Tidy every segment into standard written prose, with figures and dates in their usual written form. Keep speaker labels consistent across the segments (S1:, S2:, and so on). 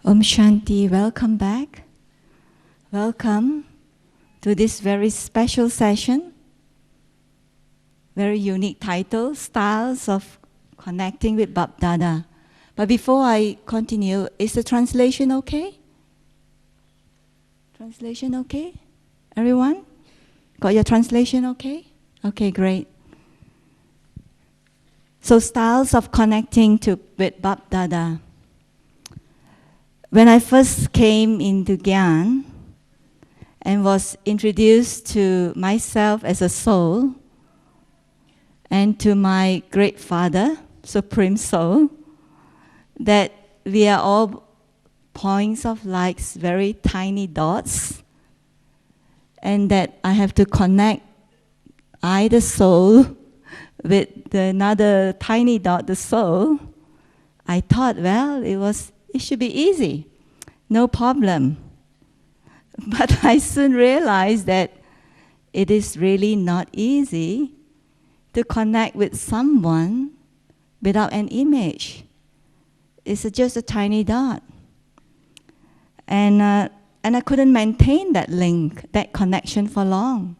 S1: Om Shanti, welcome back. Welcome to this very special session. Very unique title, Styles of Connecting with Bap Dada. But before I continue, is the translation okay? Translation okay? Everyone? Got your translation okay? Okay, great. So styles of connecting with Bap Dada. When I first came into Gyan and was introduced to myself as a soul and to my great father, Supreme Soul, that we are all points of lights, very tiny dots, and that I have to connect I, the soul, with another tiny dot, the soul, I thought, well, it should be easy, no problem. But I soon realized that it is really not easy to connect with someone without an image. It's just a tiny dot. And I couldn't maintain that link, that connection for long.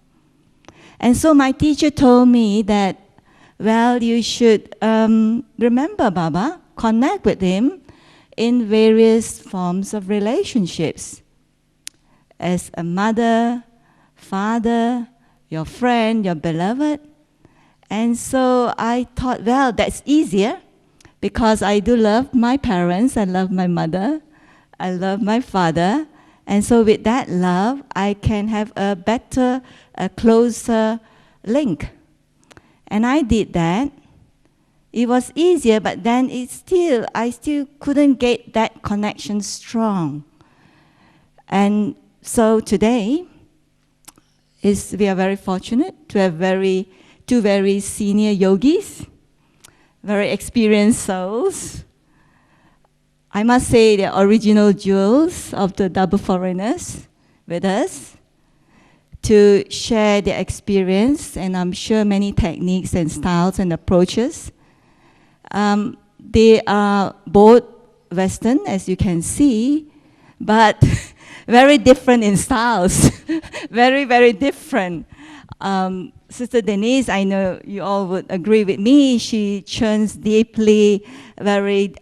S1: And so my teacher told me that, well, you should remember Baba, connect with him in various forms of relationships. As a mother, father, your friend, your beloved. And so I thought, well, that's easier because I do love my parents, I love my mother, I love my father. And so with that love, I can have a better, a closer link. And I did that. It was easier, but then I still couldn't get that connection strong. And so today, we are very fortunate to have two very senior yogis, very experienced souls. I must say they're original jewels of the double foreigners with us to share their experience, and I'm sure many techniques and styles and approaches. They are both Western, as you can see, but very different in styles. Very, very different. Sister Denise, I know you all would agree with me. She churns deeply, very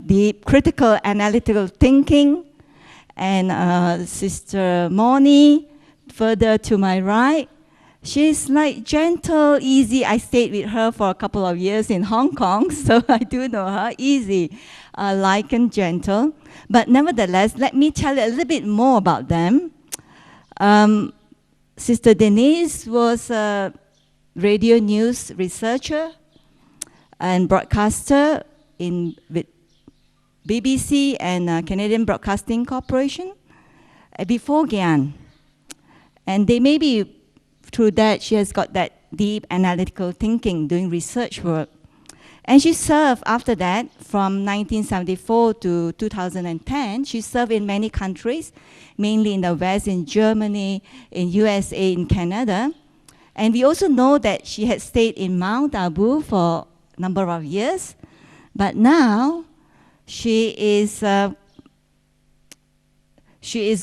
S1: deep, critical, analytical thinking. And Sister Moni, further to my right, she's like gentle, easy. I stayed with her for a couple of years in Hong Kong, so I do know her, easy, light and gentle. But nevertheless, let me tell you a little bit more about them. Sister Denise was a radio news researcher and broadcaster with BBC and Canadian Broadcasting Corporation before Gyan. And through that, she has got that deep analytical thinking, doing research work. And she served after that, from 1974 to 2010, she served in many countries, mainly in the West, in Germany, in USA, in Canada. And we also know that she had stayed in Mount Abu for a number of years. But now, she is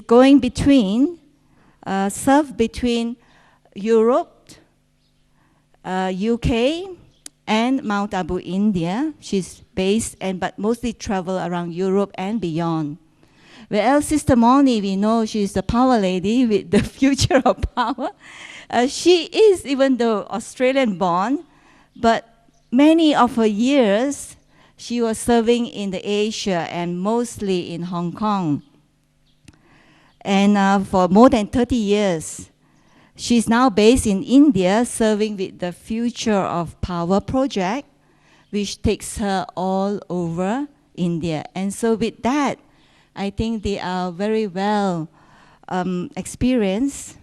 S1: going between, served between Europe, UK, and Mount Abu, India. She's based, but mostly travel around Europe and beyond. Well, Sister Moni, we know she's the power lady with the future of power. She is, even though Australian-born, but many of her years, she was serving in the Asia and mostly in Hong Kong. And for more than 30 years, she's now based in India, serving with the Future of Power project, which takes her all over India. And so with that, I think they are very well experienced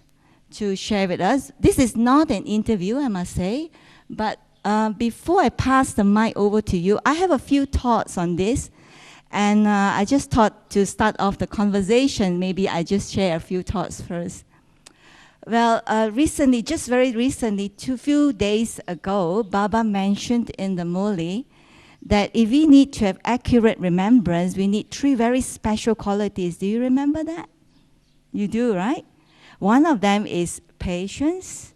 S1: to share with us. This is not an interview, I must say, but before I pass the mic over to you, I have a few thoughts on this. And I just thought to start off the conversation, maybe I just share a few thoughts first. Well, recently, just very recently, few days ago, Baba mentioned in the Murli that if we need to have accurate remembrance, we need 3 very special qualities. Do you remember that? You do, right? One of them is patience,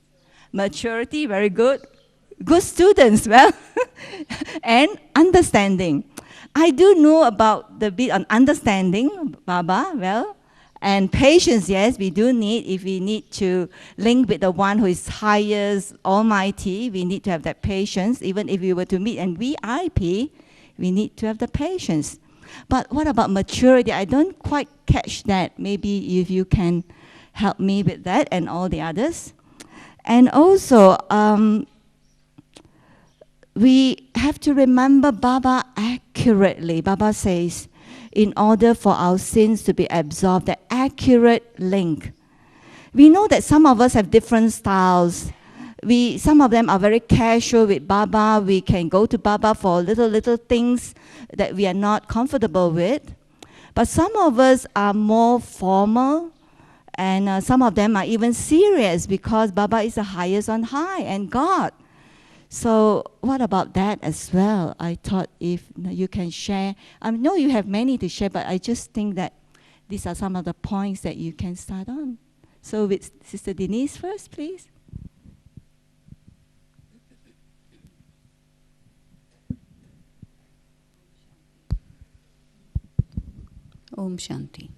S1: maturity, very good. Good students, well, and understanding. I do know about the bit on understanding, Baba, well, and patience, yes, we do need. If we need to link with the one who is highest, almighty, we need to have that patience. Even if we were to meet an VIP, we need to have the patience. But what about maturity? I don't quite catch that. Maybe if you can help me with that and all the others. And also, we have to remember Baba accurately. Baba says, in order for our sins to be absolved, the accurate link. We know that some of us have different styles. Some of them are very casual with Baba. We can go to Baba for little things that we are not comfortable with. But some of us are more formal, and some of them are even serious because Baba is the highest on high and God. So what about that as well? I thought if you can share. I know you have many to share, but I just think that these are some of the points that you can start on. So with Sister Denise first, please.
S2: Om Shanti.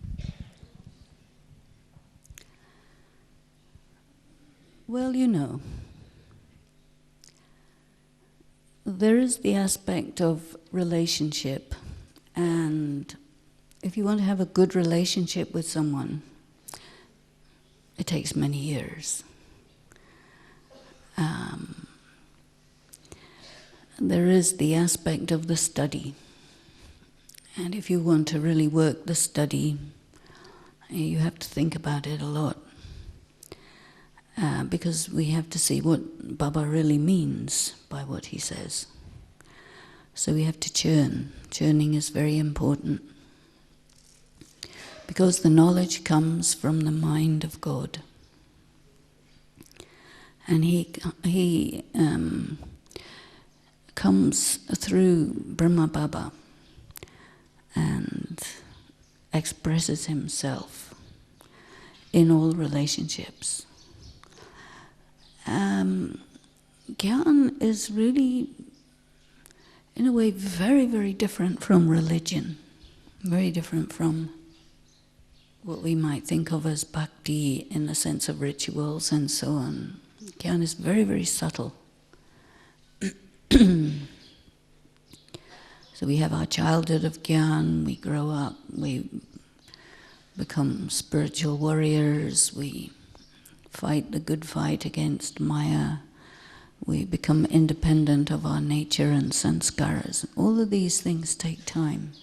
S2: Well, you know, there is the aspect of relationship, and if you want to have a good relationship with someone, it takes many years. There is the aspect of the study, and if you want to really work the study, you have to think about it a lot. Because we have to see what Baba really means by what he says. So we have to churn. Churning is very important. Because the knowledge comes from the mind of God. And he comes through Brahma Baba and expresses himself in all relationships. Gyan is really, in a way, very, very different from religion. Very different from what we might think of as bhakti in the sense of rituals and so on. Gyan is very, very subtle. So we have our childhood of Gyan, we grow up, we become spiritual warriors, we fight the good fight against Maya. We become independent of our nature and sanskaras. All of these things take time.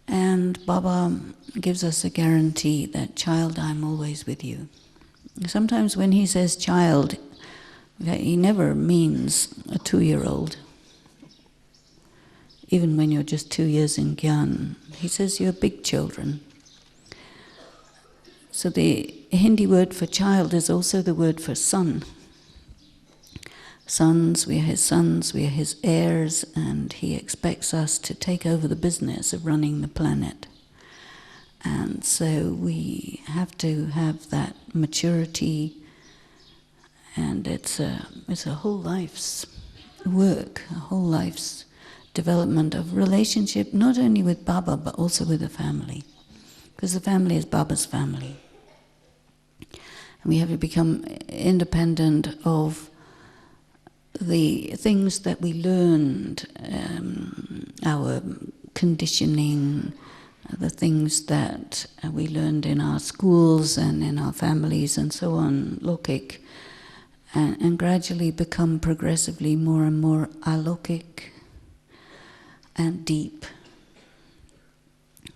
S2: And Baba gives us a guarantee that, child, I'm always with you. Sometimes when he says child, he never means a 2-year-old. Even when you're just 2 years in Gyan, he says you're big children. So the Hindi word for child is also the word for son. Sons, we are his heirs, and he expects us to take over the business of running the planet. And so we have to have that maturity, and it's a whole life's work, a whole life's development of relationship, not only with Baba, but also with the family. Because the family is Baba's family. And we have to become independent of the things that we learned, our conditioning, the things that we learned in our schools and in our families and so on, lokik, and gradually become progressively more and more alokik and deep.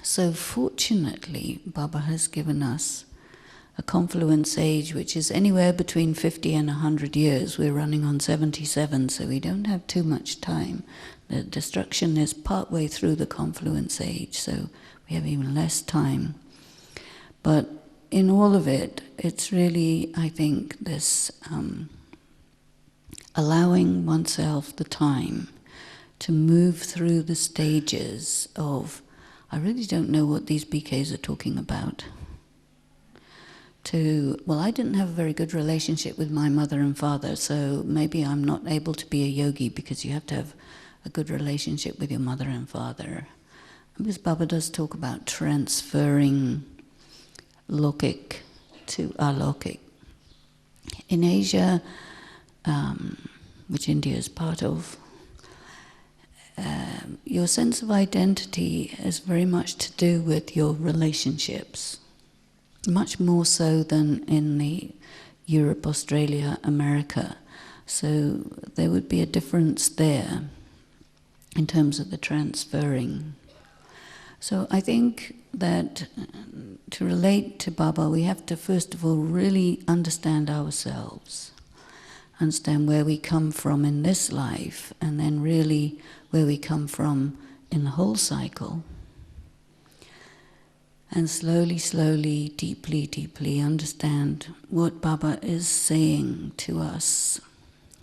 S2: So fortunately, Baba has given us a confluence age which is anywhere between 50 and 100 years. We're running on 77, so we don't have too much time. The destruction is partway through the confluence age, so we have even less time. But in all of it, it's really, I think, this allowing oneself the time to move through the stages of, I really don't know what these BKs are talking about. I didn't have a very good relationship with my mother and father, so maybe I'm not able to be a yogi, because you have to have a good relationship with your mother and father. Because Baba does talk about transferring Lokik to Alokik. In Asia, which India is part of, your sense of identity is very much to do with your relationships. Much more so than in the Europe, Australia, America. So there would be a difference there in terms of the transferring. So I think that to relate to Baba, we have to first of all really understand ourselves, understand where we come from in this life, and then really where we come from in the whole cycle. And slowly, slowly, deeply, deeply understand what Baba is saying to us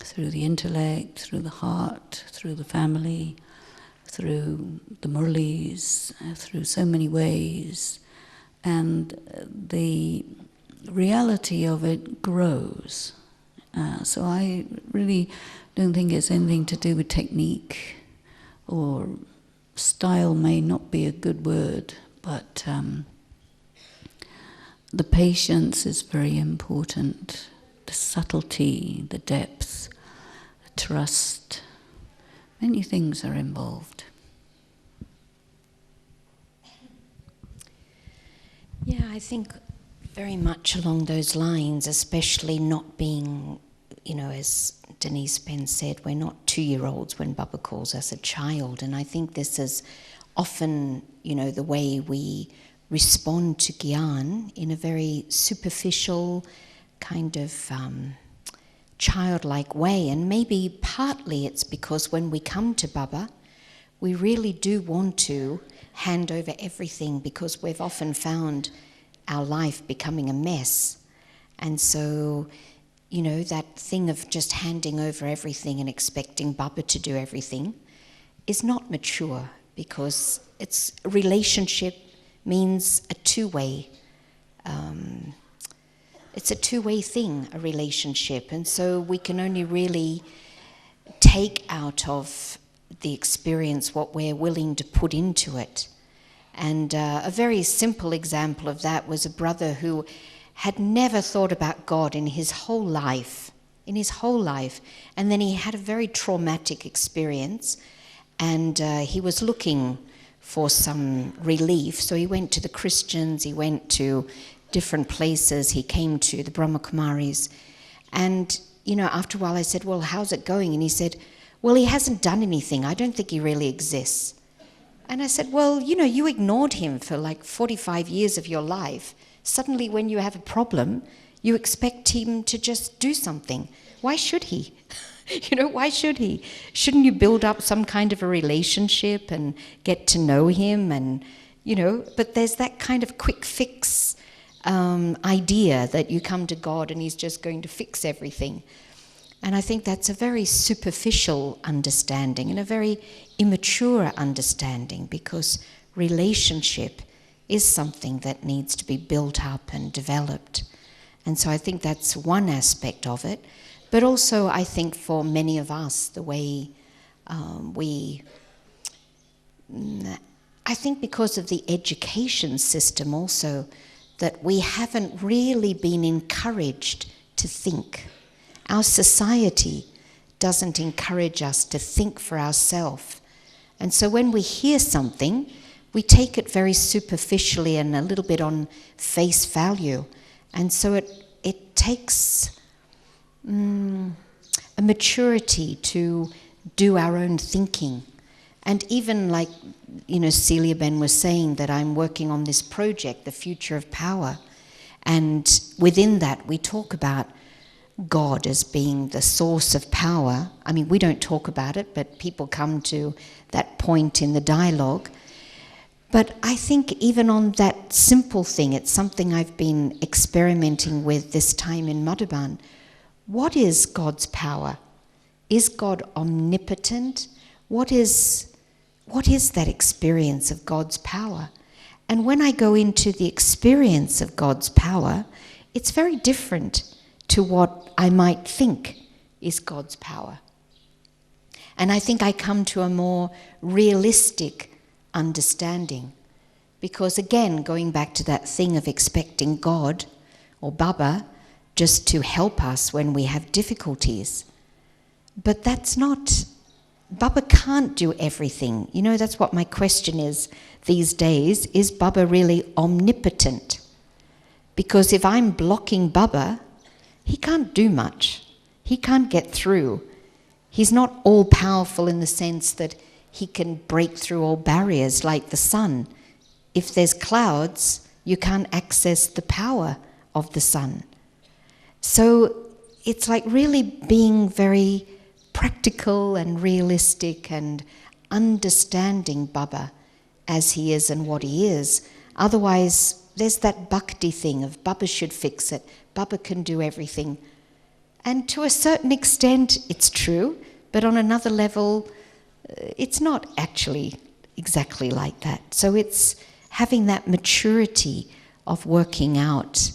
S2: through the intellect, through the heart, through the family, through the murlis, through so many ways. And the reality of it grows. So I really don't think it's anything to do with technique, or style may not be a good word, but the patience is very important, the subtlety, the depth, the trust. Many things are involved.
S3: Yeah, I think very much along those lines, especially not being, as Denise Penn said, we're not 2-year-olds when Baba calls us a child. And I think this is often, the way we respond to Gyan in a very superficial kind of childlike way. And maybe partly it's because when we come to Baba, we really do want to hand over everything, because we've often found our life becoming a mess. And so, that thing of just handing over everything and expecting Baba to do everything is not mature, because it's a relationship means a two-way. It's a two-way thing, a relationship. And so we can only really take out of the experience what we're willing to put into it. And a very simple example of that was a brother who had never thought about God in his whole life. And then he had a very traumatic experience, and he was looking for some relief. So he went to the Christians, he went to different places, he came to the Brahma Kumaris. And, after a while I said, well, how's it going? And he said, well, he hasn't done anything. I don't think he really exists. And I said, well, you ignored him for like 45 years of your life. Suddenly when you have a problem, you expect him to just do something. Why should he? Why should he? Shouldn't you build up some kind of a relationship and get to know him? And, but there's that kind of quick fix idea that you come to God and he's just going to fix everything. And I think that's a very superficial understanding and a very immature understanding, because relationship is something that needs to be built up and developed. And so I think that's one aspect of it. But also I think for many of us, the way I think because of the education system also, that we haven't really been encouraged to think. Our society doesn't encourage us to think for ourselves. And so when we hear something, we take it very superficially and a little bit on face value. And so it takes a maturity to do our own thinking. And even like, Celia Ben was saying that I'm working on this project, The Future of Power. And within that, we talk about God as being the source of power. I mean, we don't talk about it, but people come to that point in the dialogue. But I think even on that simple thing, it's something I've been experimenting with this time in Madhuban. What is God's power? Is God omnipotent? what is that experience of God's power? And when I go into the experience of God's power, it's very different to what I might think is God's power. And I think I come to a more realistic understanding. Because again, going back to that thing of expecting God or Baba just to help us when we have difficulties. But that's not, Baba can't do everything. You know, that's what my question is these days. Is Baba really omnipotent? Because if I'm blocking Baba, he can't do much. He can't get through. He's not all-powerful in the sense that he can break through all barriers like the sun. If there's clouds, you can't access the power of the sun. So it's like really being very practical and realistic and understanding Baba as he is and what he is. Otherwise, there's that bhakti thing of Baba should fix it, Baba can do everything. And to a certain extent, it's true, but on another level, it's not actually exactly like that. So it's having that maturity of working out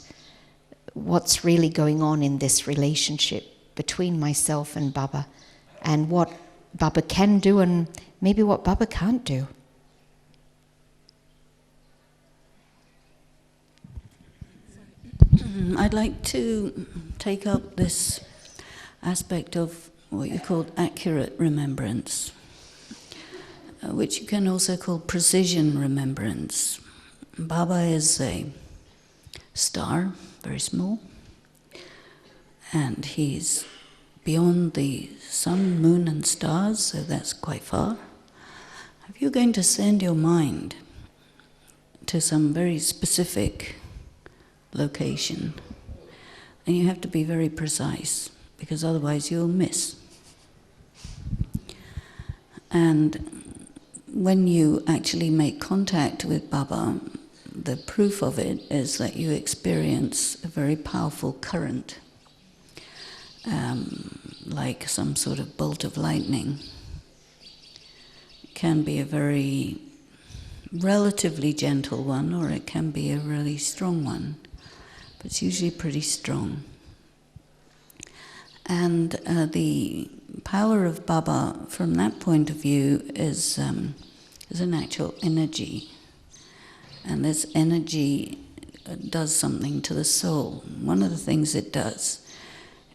S3: what's really going on in this relationship between myself and Baba, and what Baba can do and maybe what Baba can't do.
S2: I'd like to take up this aspect of what you call accurate remembrance, which you can also call precision remembrance. Baba is a star, very small, and he's beyond the sun, moon and stars, so that's quite far. If you're going to send your mind to some very specific location, and you have to be very precise, because otherwise you'll miss. And when you actually make contact with Baba, the proof of it is that you experience a very powerful current, like some sort of bolt of lightning. It can be a very relatively gentle one, or it can be a really strong one, but it's usually pretty strong. And the power of Baba, from that point of view, is an actual energy. And this energy does something to the soul. One of the things it does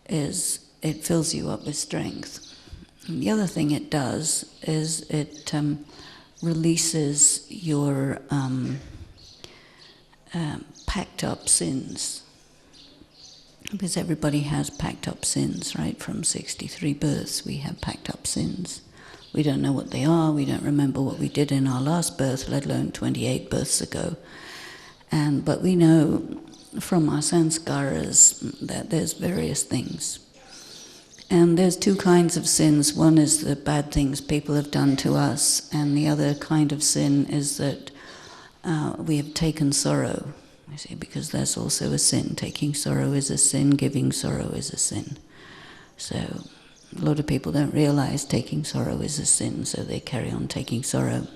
S2: is it fills you up with strength. And the other thing it does is it releases your packed up sins. Because everybody has packed up sins, right? From 63 births we have packed up sins. We don't know what they are, we don't remember what we did in our last birth, let alone 28 births ago. But we know from our sanskaras that there's various things. And there's two kinds of sins. One is the bad things people have done to us, and the other kind of sin is that we have taken sorrow. You see, because that's also a sin. Taking sorrow is a sin, giving sorrow is a sin. So a lot of people don't realize taking sorrow is a sin, so they carry on taking sorrow.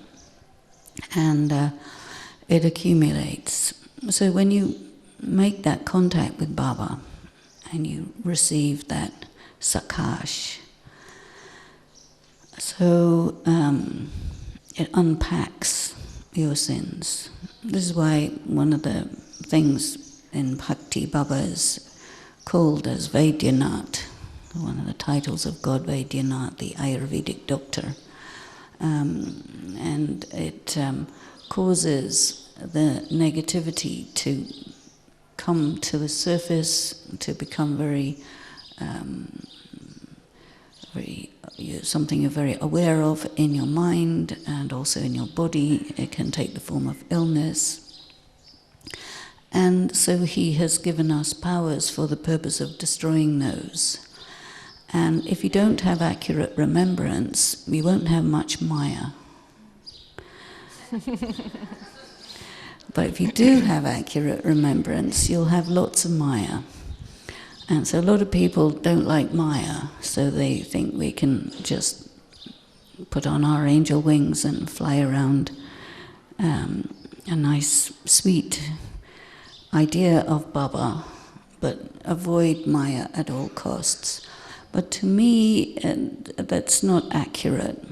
S2: And it accumulates. So when you make that contact with Baba and you receive that sakash, so it unpacks your sins. This is why one of the things in Bhakti Baba is called as Vaidyanath, one of the titles of God, Vaidyanath, the Ayurvedic doctor. And it causes the negativity to come to the surface, to become something you're very aware of in your mind and also in your body. It can take the form of illness. And so he has given us powers for the purpose of destroying those. And if you don't have accurate remembrance, you won't have much Maya. But if you do have accurate remembrance, you'll have lots of Maya. And so a lot of people don't like Maya, so they think we can just put on our angel wings and fly around. A nice, sweet idea of Baba, but avoid Maya at all costs. But to me, that's not accurate,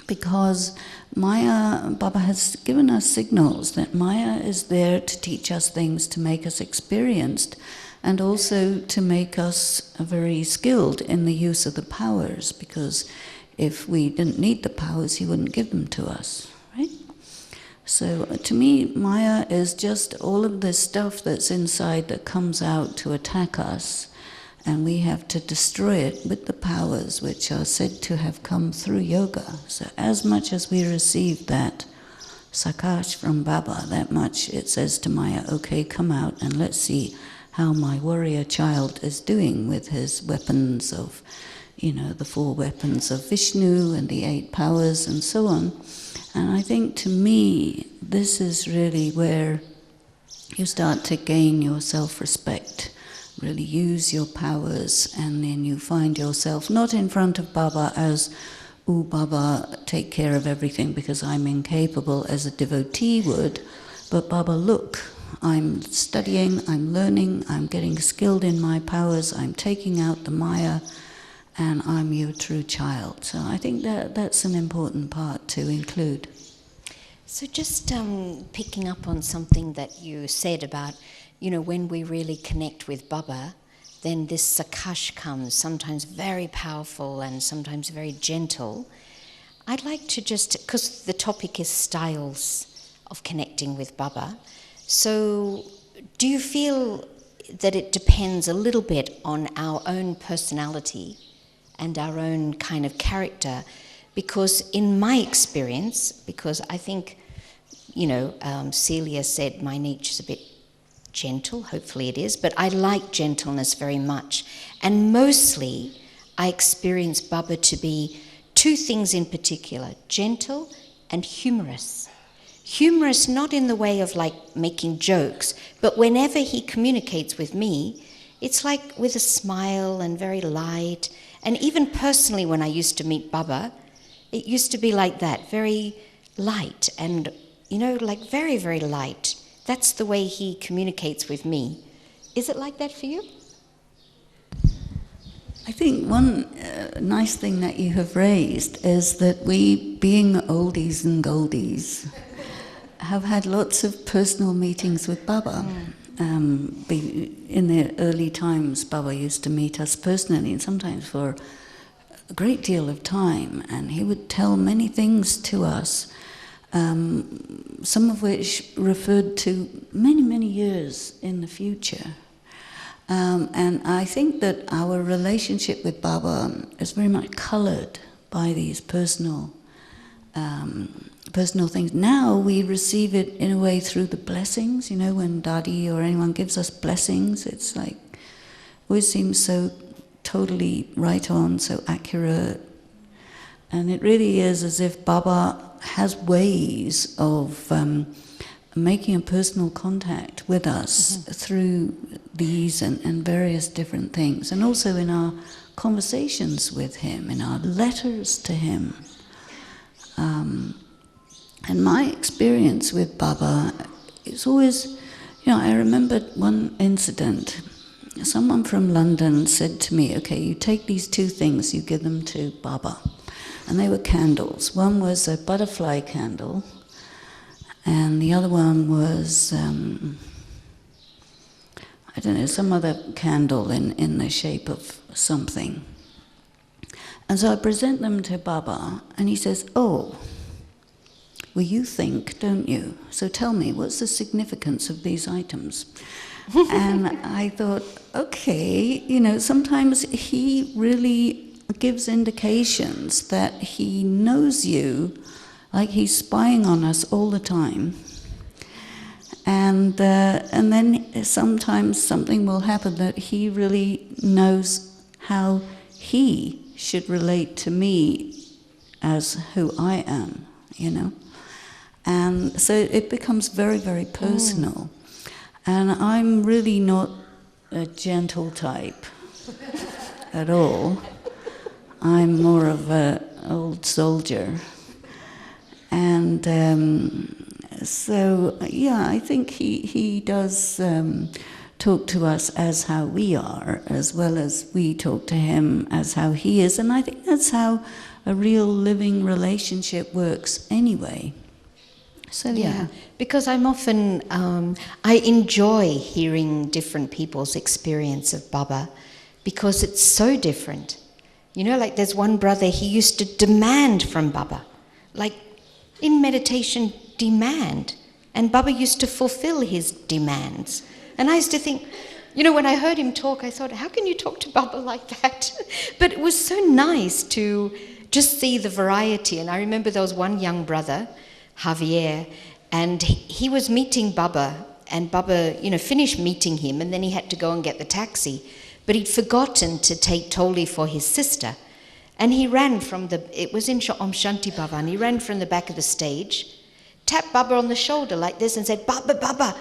S2: because Baba has given us signals that Maya is there to teach us things, to make us experienced, and also to make us very skilled in the use of the powers, because if we didn't need the powers, he wouldn't give them to us, right? So to me, Maya is just all of this stuff that's inside that comes out to attack us, and we have to destroy it with the powers which are said to have come through yoga. So as much as we receive that sakash from Baba, that much it says to Maya, okay, come out and let's see how my warrior child is doing with his weapons of, the 4 weapons of Vishnu and the 8 powers and so on. And I think to me, this is really where you start to gain your self-respect, really use your powers, and then you find yourself not in front of Baba as, "Ooh, Baba, take care of everything because I'm incapable," as a devotee would, but Baba, look, I'm studying, I'm learning, I'm getting skilled in my powers, I'm taking out the Maya, and I'm your true child. So I think that's an important part to include.
S3: So just picking up on something that you said about, when we really connect with Baba, then this sakash comes, sometimes very powerful and sometimes very gentle. I'd like to because the topic is styles of connecting with Baba, so do you feel that it depends a little bit on our own personality and our own kind of character? Because in my experience, because I think, Celia said my nature's a bit gentle, hopefully it is, but I like gentleness very much. And mostly I experience Baba to be 2 things in particular, gentle and humorous. Humorous not in the way of like making jokes, but whenever he communicates with me, it's like with a smile and very light. And even personally, when I used to meet Baba, it used to be like that, very light and, like very, very light. That's the way he communicates with me. Is it like that for you?
S2: I think one nice thing that you have raised is that we, being oldies and goldies, have had lots of personal meetings with Baba. In the early times, Baba used to meet us personally, and sometimes for a great deal of time, and he would tell many things to us, some of which referred to many, many years in the future. And I think that our relationship with Baba is very much coloured by these personal things. Now we receive it in a way through the blessings, when Dadi or anyone gives us blessings, it's like, always seems so totally right on, so accurate. And it really is as if Baba has ways of making a personal contact with us through these and various different things. And also in our conversations with him, in our letters to him. And my experience with Baba is always, I remember one incident. Someone from London said to me, okay, you take these 2 things, you give them to Baba. And they were candles. One was a butterfly candle, and the other one was, some other candle in the shape of something. And so I present them to Baba, and he says, oh, well, you think, don't you? So tell me, what's the significance of these items? And I thought, okay, sometimes he really gives indications that he knows you, like he's spying on us all the time. And then sometimes something will happen that he really knows how he should relate to me as who I am, And so it becomes very, very personal. And I'm really not a gentle type at all. I'm more of old soldier. And so, yeah, I think he does talk to us as how we are, as well as we talk to him as how he is. And I think that's how a real living relationship works anyway. So, yeah.
S3: Because I'm often, I enjoy hearing different people's experience of Baba because it's so different. You know, like there's one brother, he used to demand from Baba, like in meditation, demand. And Baba used to fulfill his demands. And I used to think, you know, when I heard him talk, I thought, how can you talk to Baba like that? But it was so nice to just see the variety. And I remember there was one young brother, Javier, and he was meeting Baba, and Baba, you know, finished meeting him, and then he had to go and get the taxi. But he'd forgotten to take Toli for his sister. And he ran from it was in Om Shanti Baba, and he ran from the back of the stage, tapped Baba on the shoulder like this and said, Baba, Baba.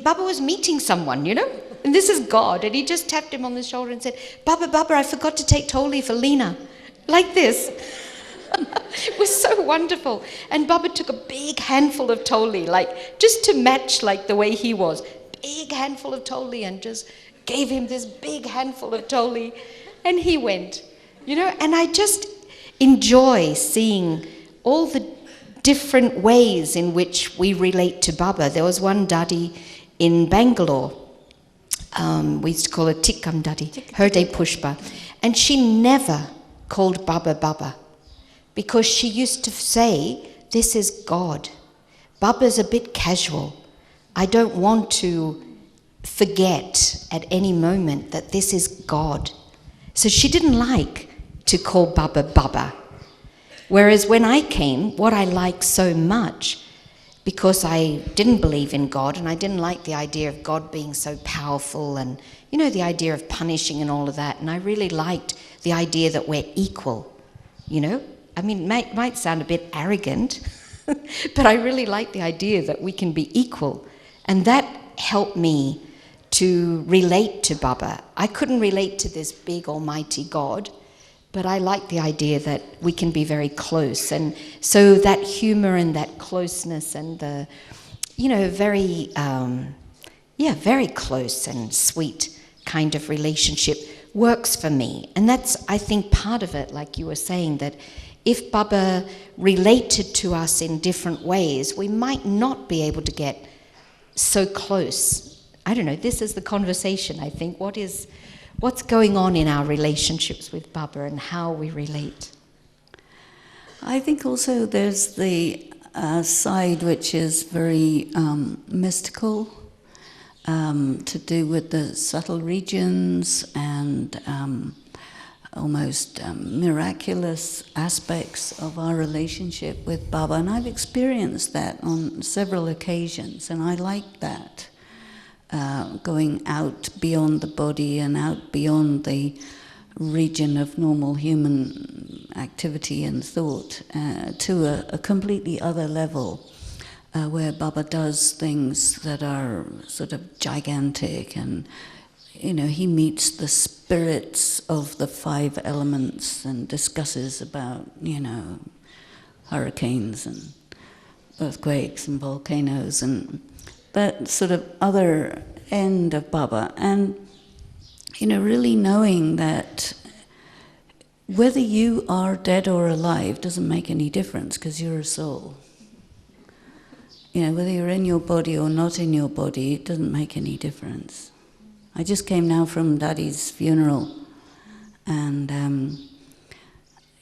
S3: Baba was meeting someone, you know, and this is God. And he just tapped him on the shoulder and said, Baba, Baba, I forgot to take Toli for Lena. Like this. It was so wonderful. And Baba took a big handful of Toli, like just to match like the way he was. Big handful of Toli, and just gave him this big handful of Toli. And he went, you know, and I just enjoy seeing all the different ways in which we relate to Baba. There was one Dadi in Bangalore, we used to call her Tikkam Dadi, Herde Pushpa, and she never called Baba Baba because she used to say, this is God. Baba's a bit casual. I don't want to forget at any moment that this is God. So she didn't like to call Baba Baba. Whereas when I came, what I liked so much, because I didn't believe in God and I didn't like the idea of God being so powerful and, you know, the idea of punishing and all of that. And I really liked the idea that we're equal, you know. I mean, it might sound a bit arrogant, but I really like the idea that we can be equal. And that helped me to relate to Baba. I couldn't relate to this big almighty God, but I like the idea that we can be very close. And so that humor and that closeness and the, you know, very, very close and sweet kind of relationship works for me. And that's, I think, part of it, like you were saying, that if Baba related to us in different ways, we might not be able to get so close. I don't know, this is the conversation, I think. What's going on in our relationships with Baba and how we relate?
S2: I think also there's the side which is very mystical, to do with the subtle regions and almost miraculous aspects of our relationship with Baba. And I've experienced that on several occasions, and I like that. Going out beyond the body and out beyond the region of normal human activity and thought to a completely other level where Baba does things that are sort of gigantic, and you know, he meets the spirits of the 5 elements and discusses about, you know, hurricanes and earthquakes and volcanoes and that sort of other end of Baba. And, you know, really knowing that whether you are dead or alive doesn't make any difference because you're a soul. You know, whether you're in your body or not in your body, it doesn't make any difference. I just came now from Dadi's funeral, and,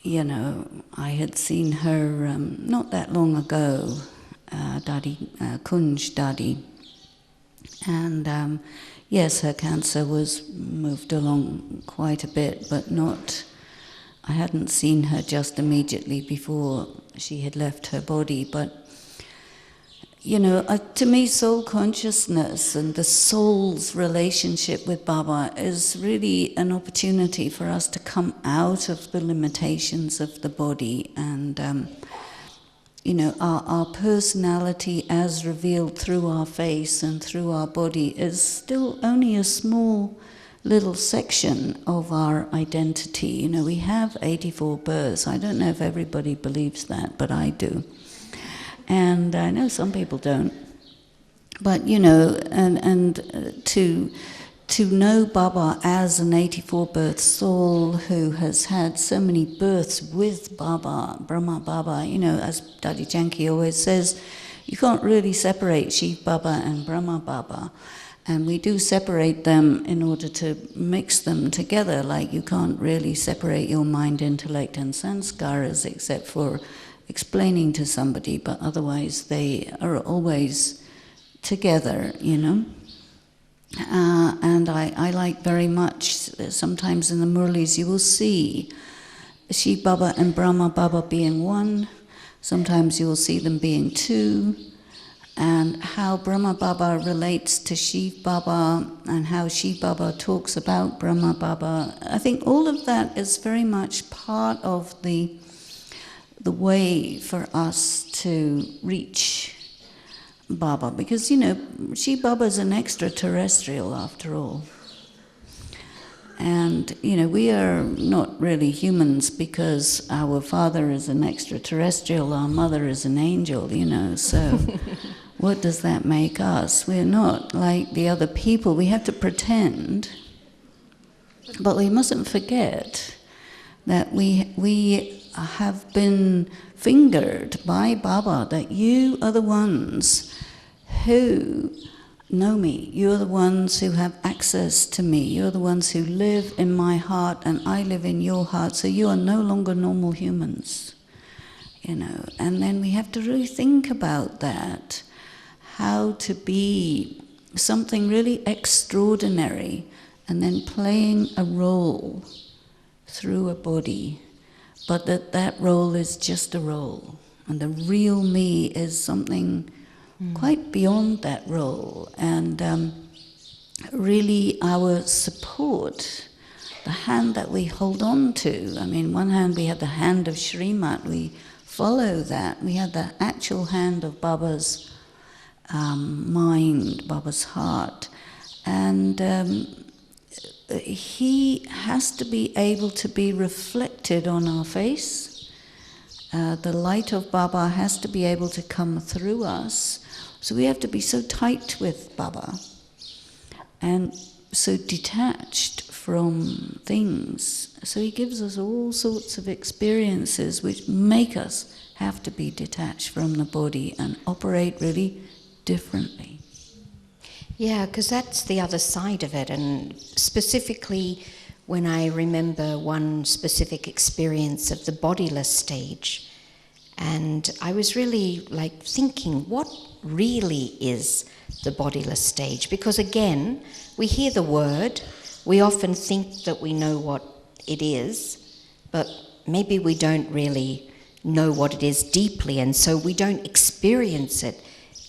S2: you know, I had seen her not that long ago, Dadi, Kunj Dadi, and yes, her cancer was moved along quite a bit, but not, I hadn't seen her just immediately before she had left her body, but you know, to me, soul consciousness and the soul's relationship with Baba is really an opportunity for us to come out of the limitations of the body. And, you know, our personality as revealed through our face and through our body is still only a small little section of our identity. You know, we have 84 births. I don't know if everybody believes that, but I do. And I know some people don't. But, you know, to know Baba as an 84-birth soul who has had so many births with Baba, Brahma Baba, you know, as Daddy Janki always says, you can't really separate Shiv Baba and Brahma Baba. And we do separate them in order to mix them together, like you can't really separate your mind, intellect and sanskaras except for explaining to somebody, but otherwise they are always together, you know. And I like very much, sometimes in the Murlis you will see Shiv Baba and Brahma Baba being one, sometimes you will see them being two, and how Brahma Baba relates to Shiv Baba and how Shiv Baba talks about Brahma Baba. I think all of that is very much part of the way for us to reach Baba, because, you know, Shiv Baba is an extraterrestrial after all. And, you know, we are not really humans because our father is an extraterrestrial, our mother is an angel, you know, so what does that make us? We're not like the other people. We have to pretend, but we mustn't forget that we have been fingered by Baba, that you are the ones who know me, you're the ones who have access to me, you're the ones who live in my heart and I live in your heart, so you are no longer normal humans, you know. And then we have to really think about that, how to be something really extraordinary and then playing a role through a body, but that role is just a role, and the real me is something quite beyond that role. And really our support, the hand that we hold on to, I mean, one hand we have the hand of Srimat, we follow that, we have the actual hand of Baba's mind, Baba's heart, and he has to be able to be reflected on our face. The light of Baba has to be able to come through us. So we have to be so tight with Baba and so detached from things. So he gives us all sorts of experiences which make us have to be detached from the body and operate really differently.
S3: Yeah, because that's the other side of it. And specifically when I remember one specific experience of the bodyless stage, and I was really like thinking, what really is the bodyless stage? Because again, we hear the word, we often think that we know what it is, but maybe we don't really know what it is deeply, and so we don't experience it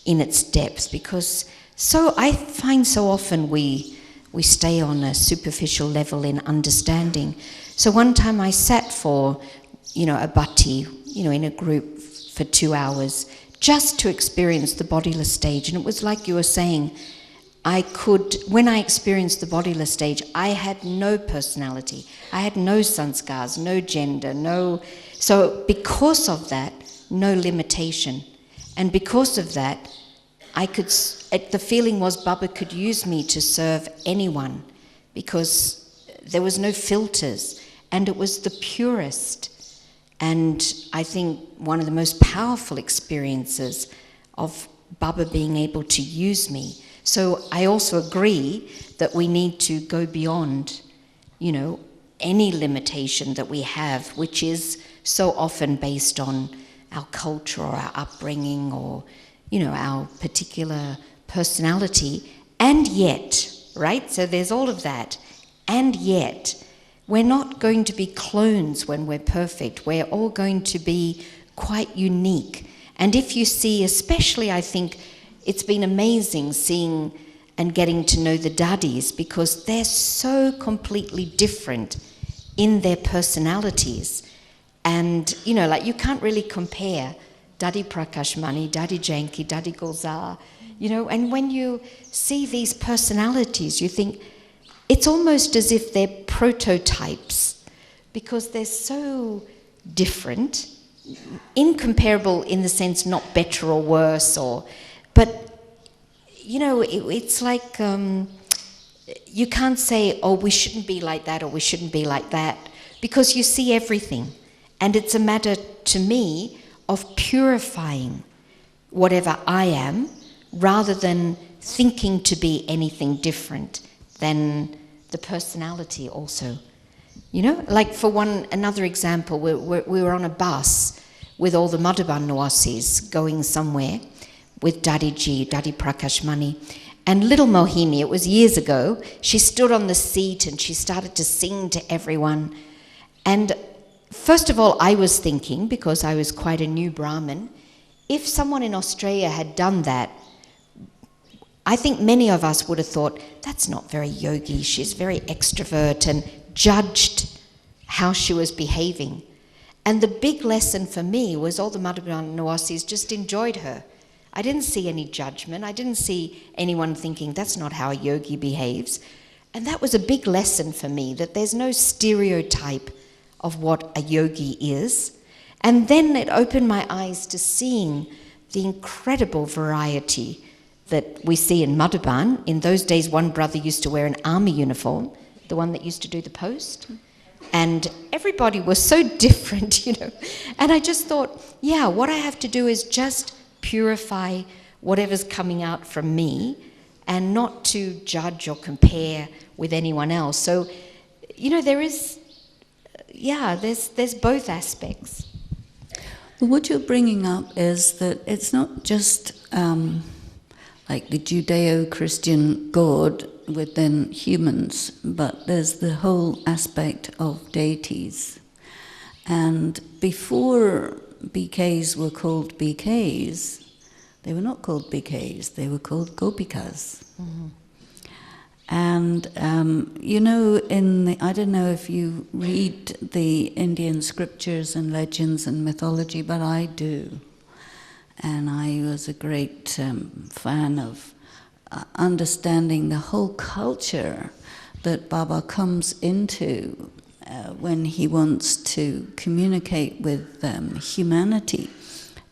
S3: in its depth, because so I find so often we stay on a superficial level in understanding. So one time I sat for, you know, a bhatti, you know, in a group for 2 hours, just to experience the bodiless stage. And it was like you were saying, when I experienced the bodiless stage, I had no personality. I had no sanskars, no gender, so because of that, no limitation. And because of that, the feeling was Baba could use me to serve anyone, because there was no filters, and it was the purest. And I think one of the most powerful experiences of Baba being able to use me. So I also agree that we need to go beyond, you know, any limitation that we have, which is so often based on our culture or our upbringing or, you know, our particular personality. And yet, right? So there's all of that. And yet, we're not going to be clones when we're perfect. We're all going to be quite unique. And if you see, especially I think it's been amazing seeing and getting to know the daddies, because they're so completely different in their personalities. And, you know, like you can't really compare Daddy Prakashmani, Daddy Janki, Daddy Gulzar, you know, and when you see these personalities, you think, it's almost as if they're prototypes, because they're so different, incomparable in the sense not better or worse, but you know, it's like you can't say, oh, we shouldn't be like that or we shouldn't be like that, because you see everything. And it's a matter, to me, of purifying whatever I am, rather than thinking to be anything different than the personality also. You know, like for another example, we were on a bus with all the Madhavan Nawasis going somewhere with Daddy Prakashmani. And little Mohini, it was years ago, she stood on the seat and she started to sing to everyone. And first of all, I was thinking, because I was quite a new Brahmin, if someone in Australia had done that, I think many of us would have thought, that's not very yogi, she's very extrovert, and judged how she was behaving. And the big lesson for me was all the Madhavan Nawasis just enjoyed her. I didn't see any judgment. I didn't see anyone thinking, that's not how a yogi behaves. And that was a big lesson for me, that there's no stereotype of what a yogi is. And then it opened my eyes to seeing the incredible variety that we see in Madhavan. In those days, one brother used to wear an army uniform, the one that used to do the post. And everybody was so different, you know. And I just thought, yeah, what I have to do is just purify whatever's coming out from me, and not to judge or compare with anyone else. So, you know, there's both aspects.
S2: Well, what you're bringing up is that it's not just like the Judeo-Christian God within humans, but there's the whole aspect of deities. And before BKs were called BKs, they were not called BKs, they were called Gopikas. Mm-hmm. And, you know, I don't know if you read the Indian scriptures and legends and mythology, but I do. And I was a great fan of understanding the whole culture that Baba comes into when he wants to communicate with humanity.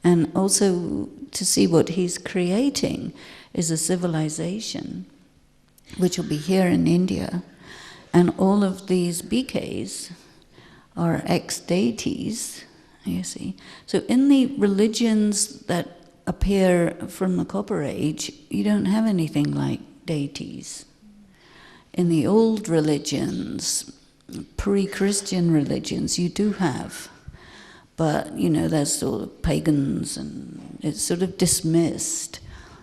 S2: And also to see what he's creating is a civilization, which will be here in India. And all of these BKs are ex-deities, you see. So in the religions that appear from the Copper Age, you don't have anything like deities. In the old religions, pre-Christian religions, you do have. But, you know, there's sort of pagans and it's sort of dismissed.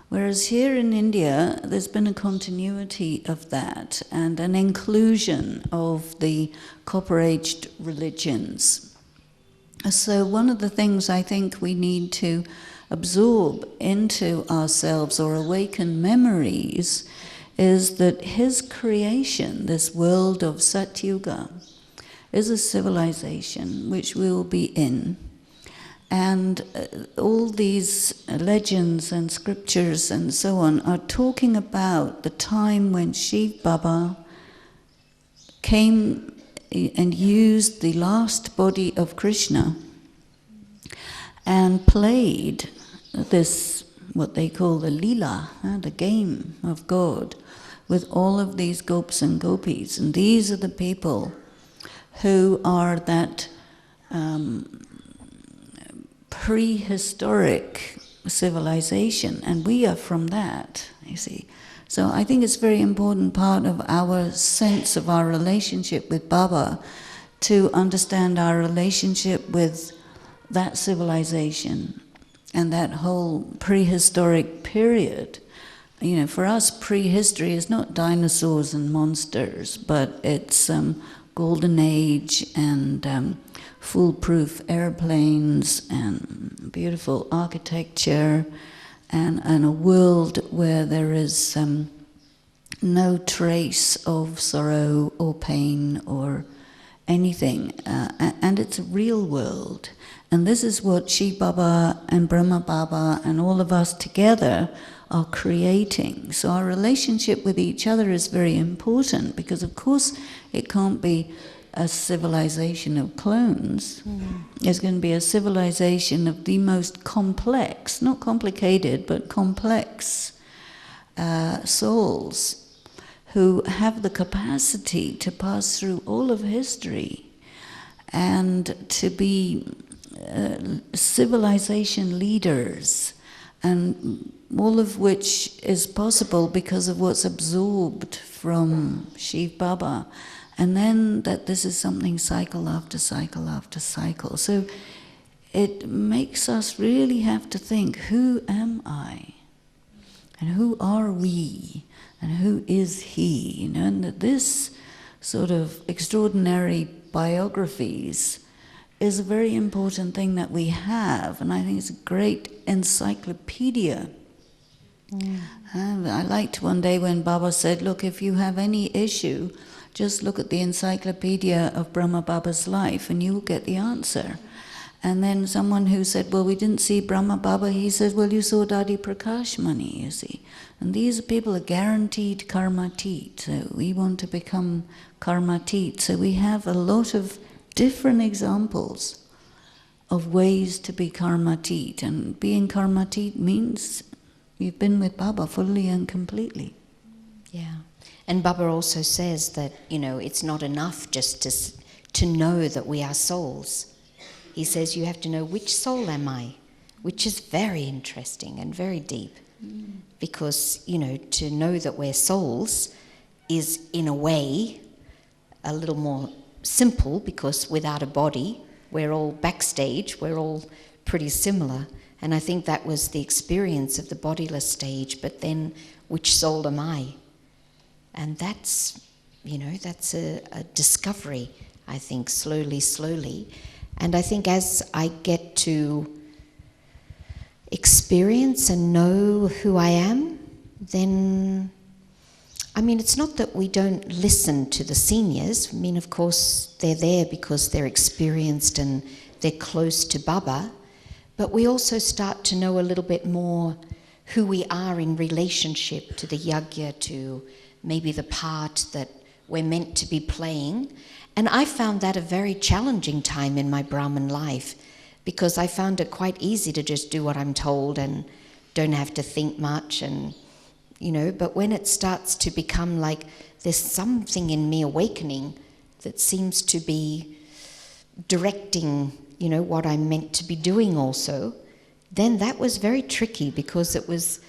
S2: Whereas here in India, there's been a continuity of that and an inclusion of the Copper-aged religions. So one of the things I think we need to absorb into ourselves or awaken memories is that his creation, this world of Satyuga, is a civilization which we will be in. And all these legends and scriptures and so on are talking about the time when Shiv Baba came and used the last body of Krishna and played this, what they call the Leela, the game of God, with all of these gopis and gopis. And these are the people who are that prehistoric civilization, and we are from that, you see. So I think it's a very important part of our sense of our relationship with Baba to understand our relationship with that civilization and that whole prehistoric period. You know, for us, prehistory is not dinosaurs and monsters, but it's golden age and foolproof airplanes and beautiful architecture and a world where there is no trace of sorrow or pain or anything. And it's a real world. And this is what Shiv Baba and Brahma Baba and all of us together are creating. So our relationship with each other is very important, because of course it can't be a civilization of clones. It's going to be a civilization of the most complex, not complicated, but complex souls who have the capacity to pass through all of history and to be civilization leaders, and all of which is possible because of what's absorbed from Shiv Baba. And then that this is something cycle after cycle after cycle. So it makes us really have to think, who am I? And who are we? And who is he? You know, and that this sort of extraordinary biographies is a very important thing that we have. And I think it's a great encyclopedia. I liked one day when Baba said, look, if you have any issue, just look at the encyclopedia of Brahma Baba's life and you'll get the answer. And then someone who said, well, we didn't see Brahma Baba, he said, well, you saw Dadi Prakash Mani, you see. And these people are guaranteed karmatit. So we want to become karmatit. So we have a lot of different examples of ways to be karmatit. And being karmatit means you've been with Baba fully and completely.
S3: Yeah. And Baba also says that, you know, it's not enough just to know that we are souls. He says you have to know, which soul am I? Which is very interesting and very deep. Because, you know, to know that we're souls is, in a way, a little more simple, because without a body, we're all backstage, we're all pretty similar. And I think that was the experience of the bodyless stage. But then, which soul am I? And that's, you know, that's a discovery, I think, slowly. And I think as I get to experience and know who I am, then, I mean, it's not that we don't listen to the seniors. I mean, of course, they're there because they're experienced and they're close to Baba. But we also start to know a little bit more who we are in relationship to the yagya, to maybe the part that we're meant to be playing. And I found that a very challenging time in my Brahmin life, because I found it quite easy to just do what I'm told and don't have to think much, and, you know, but when it starts to become like there's something in me awakening that seems to be directing, you know, what I'm meant to be doing also, then that was very tricky, because it was,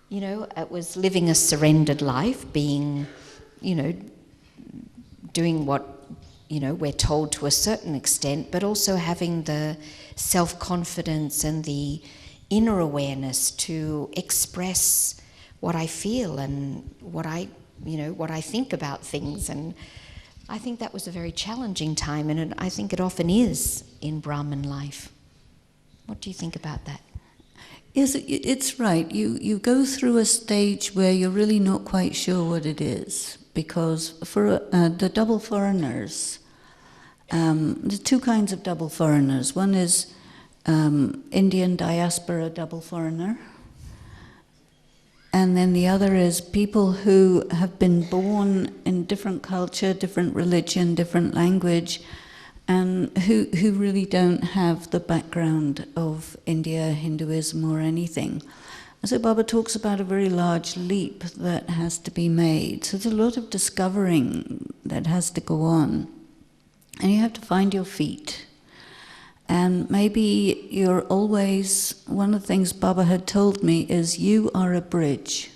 S3: you know, it was living a surrendered life, being, you know, doing what, you know, we're told to a certain extent, but also having the self-confidence and the inner awareness to express what I feel and what I, you know, what I think about things. And I think that was a very challenging time, and I think it often is in Brahmin life. What do you think about that?
S2: Yes, it's right. You go through a stage where you're really not quite sure what it is, because for the double foreigners, there's two kinds of double foreigners. One is Indian diaspora double foreigner, and then the other is people who have been born in different culture, different religion, different language, and who really don't have the background of India, Hinduism or anything. So Baba talks about a very large leap that has to be made. So there's a lot of discovering that has to go on. And you have to find your feet. And maybe you're always, one of the things Baba had told me is, you are a bridge.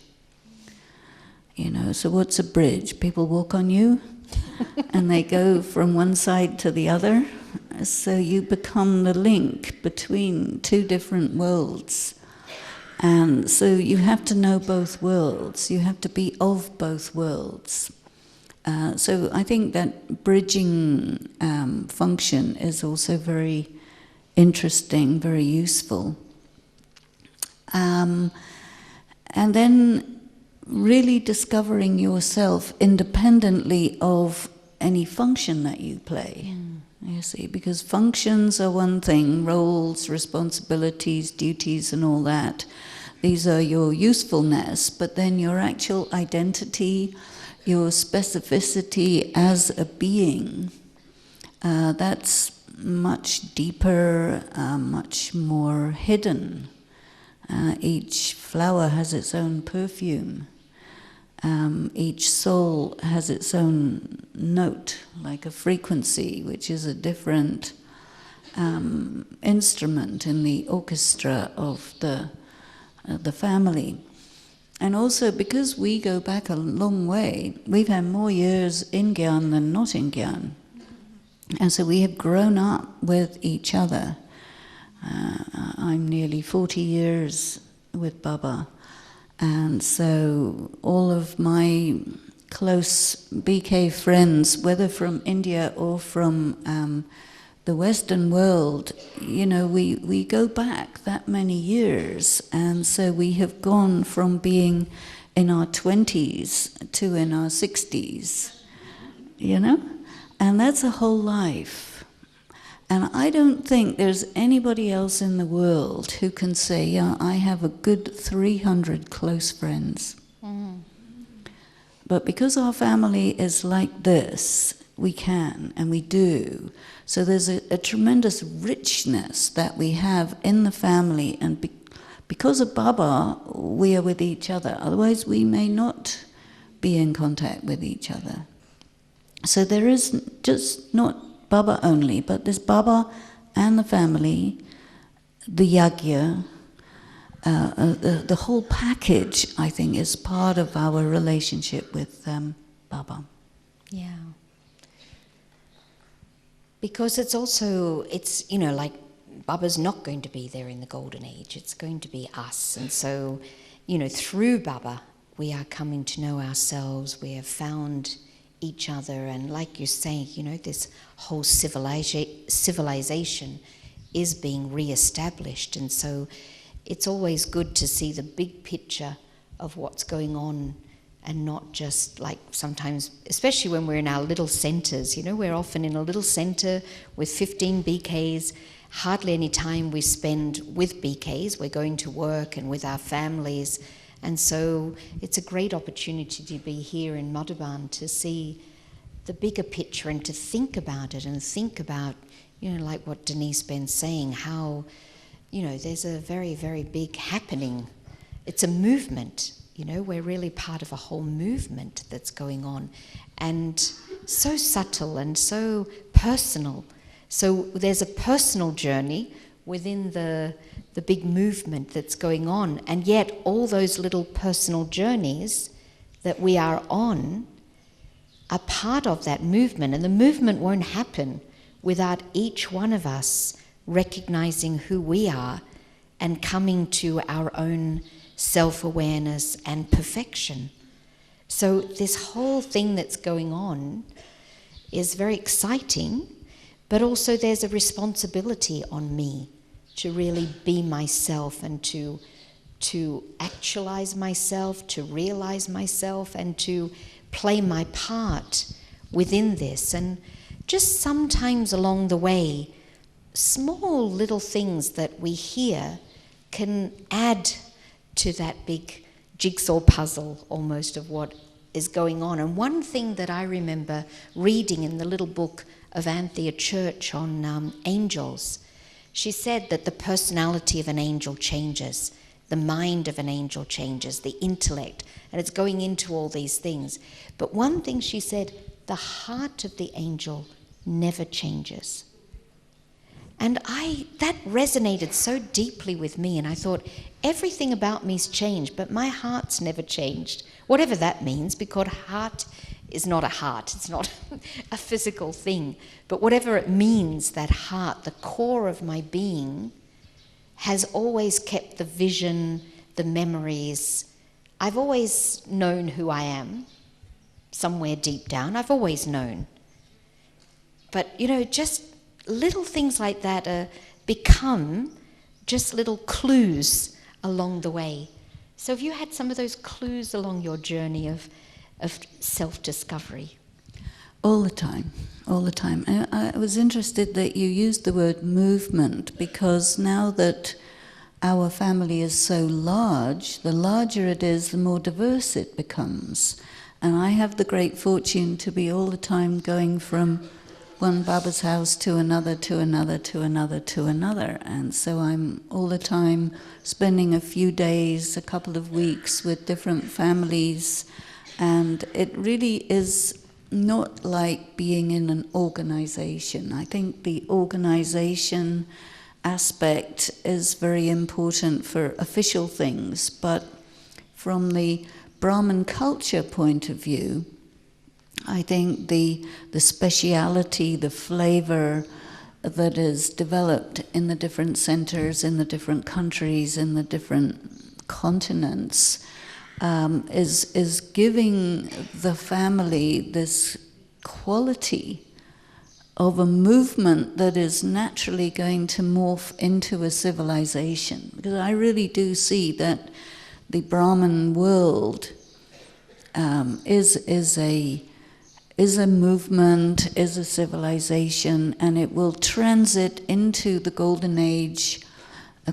S2: You know, so what's a bridge? People walk on you and they go from one side to the other. So you become the link between two different worlds. And so you have to know both worlds. You have to be of both worlds. So I think that bridging function is also very interesting, very useful. And then really discovering yourself independently of any function that you play. You see, because functions are one thing, roles, responsibilities, duties and all that. These are your usefulness, but then your actual identity, your specificity as a being, that's much deeper, much more hidden. Each flower has its own perfume. Each soul has its own note, like a frequency, which is a different instrument in the orchestra of the family. And also, because we go back a long way, we've had more years in Gyan than not in Gyan. And so we have grown up with each other. I'm nearly 40 years with Baba. And so all of my close BK friends, whether from India or from the Western world, you know, we go back that many years. And so we have gone from being in our 20s to in our 60s, you know? And that's a whole life. And I don't think there's anybody else in the world who can say, yeah, I have a good 300 close friends. Mm. But because our family is like this, we can, and we do. So there's a tremendous richness that we have in the family, and because of Baba, we are with each other. Otherwise, we may not be in contact with each other. So there is just not Baba only, but there's Baba and the family, the yagya, the whole package, I think, is part of our relationship with Baba.
S3: Yeah. Because it's also, you know, like Baba's not going to be there in the golden age, it's going to be us. And so, you know, through Baba, we are coming to know ourselves, we have found each other, and like you're saying, you know, this whole civilization is being re-established, and so it's always good to see the big picture of what's going on, and not just like sometimes, especially when we're in our little centres, you know, we're often in a little centre with 15 BKs, hardly any time we spend with BKs, we're going to work and with our families. And so it's a great opportunity to be here in Madhuban to see the bigger picture and to think about it, and think about, you know, like what Denise Ben's saying, how, you know, there's a very, very big happening. It's a movement, you know, we're really part of a whole movement that's going on, and so subtle and so personal. So there's a personal journey within the big movement that's going on, and yet all those little personal journeys that we are on are part of that movement, and the movement won't happen without each one of us recognizing who we are and coming to our own self-awareness and perfection. So this whole thing that's going on is very exciting, but also there's a responsibility on me to really be myself, and to actualize myself, to realize myself, and to play my part within this. And just sometimes along the way, small little things that we hear can add to that big jigsaw puzzle almost of what is going on. And one thing that I remember reading in the little book of Anthea Church on angels, she said that the personality of an angel changes, the mind of an angel changes, the intellect, and it's going into all these things. But one thing she said, the heart of the angel never changes. And that resonated so deeply with me, and I thought, everything about me's changed, but my heart's never changed. Whatever that means, because heart is not a heart, it's not a physical thing. But whatever it means, that heart, the core of my being, has always kept the vision, the memories. I've always known who I am, somewhere deep down, I've always known. But, you know, just little things like that become just little clues along the way. So have you had some of those clues along your journey of self-discovery?
S2: All the time, all the time. I was interested that you used the word movement, because now that our family is so large, the larger it is, the more diverse it becomes. And I have the great fortune to be all the time going from one Baba's house to another, to another, to another, to another. And so I'm all the time spending a few days, a couple of weeks with different families. And it really is not like being in an organization. I think the organization aspect is very important for official things, but from the Brahmin culture point of view, I think the speciality, the flavor that is developed in the different centers, in the different countries, in the different continents, is giving the family this quality of a movement that is naturally going to morph into a civilization. Because I really do see that the Brahman world is a movement, is a civilization, and it will transit into the golden age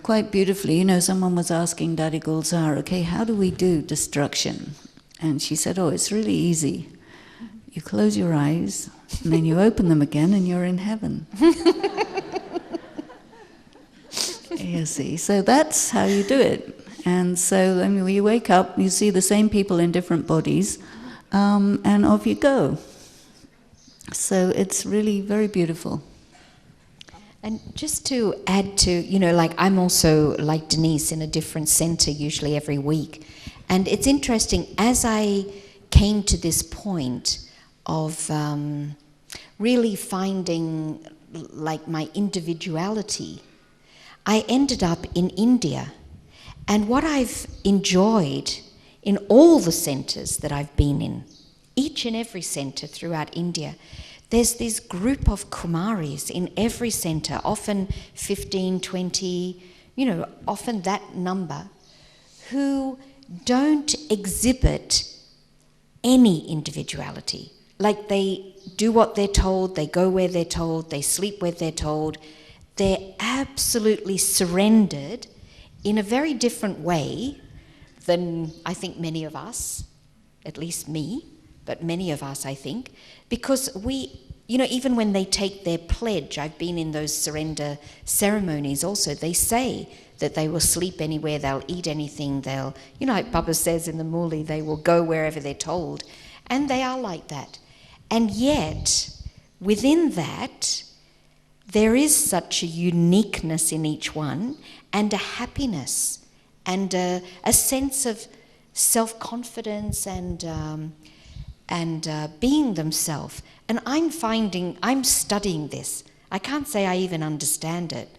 S2: quite beautifully. You know, someone was asking Daddy Gulzar, okay, how do we do destruction? And she said, oh, it's really easy. You close your eyes, and then you open them again, and you're in heaven. You see, so that's how you do it. And so, I mean, when you wake up, you see the same people in different bodies, and off you go. So it's really very beautiful.
S3: And just to add to, you know, like I'm also, like Denise, in a different center usually every week. And it's interesting, as I came to this point of really finding like my individuality, I ended up in India. And what I've enjoyed in all the centers that I've been in, each and every center throughout India, there's this group of Kumaris in every center, often 15, 20, you know, often that number, who don't exhibit any individuality. Like they do what they're told, they go where they're told, they sleep where they're told. They're absolutely surrendered in a very different way than I think many of us, at least me, but many of us, I think, because we, you know, even when they take their pledge, I've been in those surrender ceremonies also, they say that they will sleep anywhere, they'll eat anything, they'll, you know, like Baba says in the Murli, they will go wherever they're told, and they are like that. And yet, within that, there is such a uniqueness in each one, and a happiness, and a sense of self-confidence and being themselves. And I'm studying this. I can't say I even understand it,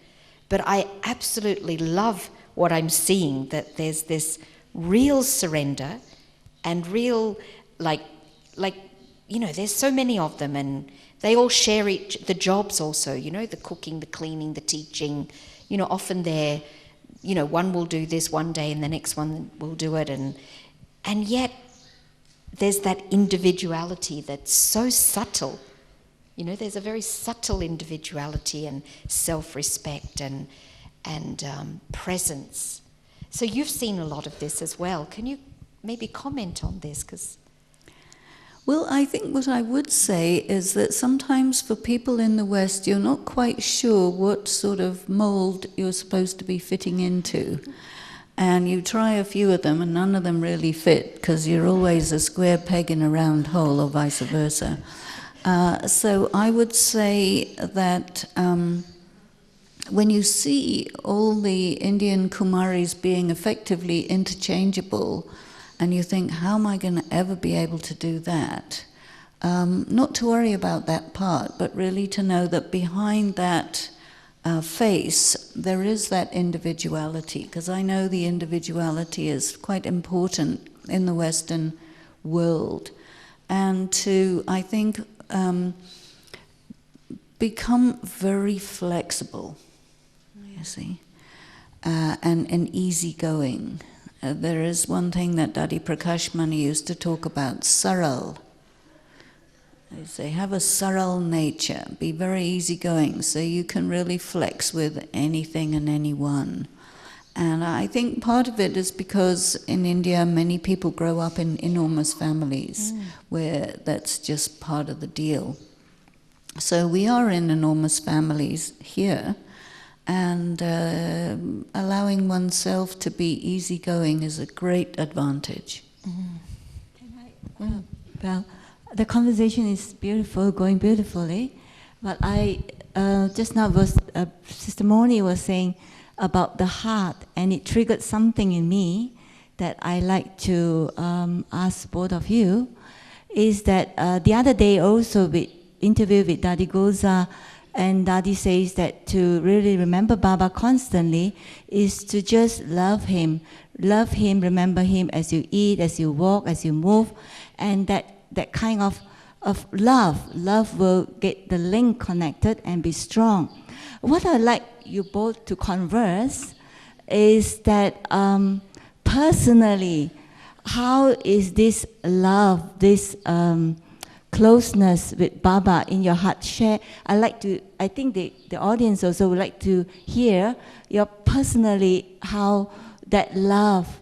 S3: but I absolutely love what I'm seeing, that there's this real surrender and real, like, you know, there's so many of them, and they all share the jobs also, you know, the cooking, the cleaning, the teaching, you know, often they're, you know, one will do this one day and the next one will do it, and yet there's that individuality that's so subtle. You know, there's a very subtle individuality and self-respect and presence. So you've seen a lot of this as well. Can you maybe comment on this?
S2: Well, I think what I would say is that sometimes for people in the West, you're not quite sure what sort of mold you're supposed to be fitting into. And you try a few of them and none of them really fit, because you're always a square peg in a round hole, or vice versa. So I would say that when you see all the Indian Kumaris being effectively interchangeable, and you think, how am I going to ever be able to do that? Not to worry about that part, but really to know that behind that face, there is that individuality, because I know the individuality is quite important in the Western world. And to, I think, become very flexible, you see, and easygoing. There is one thing that Daddy Prakashmani used to talk about, saral. They say, have a saral nature, be very easygoing, so you can really flex with anything and anyone. And I think part of it is because in India many people grow up in enormous families where that's just part of the deal. So we are in enormous families here, and allowing oneself to be easygoing is a great advantage.
S1: Well, the conversation is beautiful, going beautifully, but I just now Sister Moni was saying about the heart, and it triggered something in me that I like to ask both of you, is that the other day also we interviewed with Dadi Goza, and Dadi says that to really remember Baba constantly is to just love him, remember him as you eat, as you walk, as you move, and that kind of love will get the link connected and be strong. What I'd like you both to converse is that personally, how is this love, this closeness with Baba in your heart share? I think the audience also would like to hear your personally how that love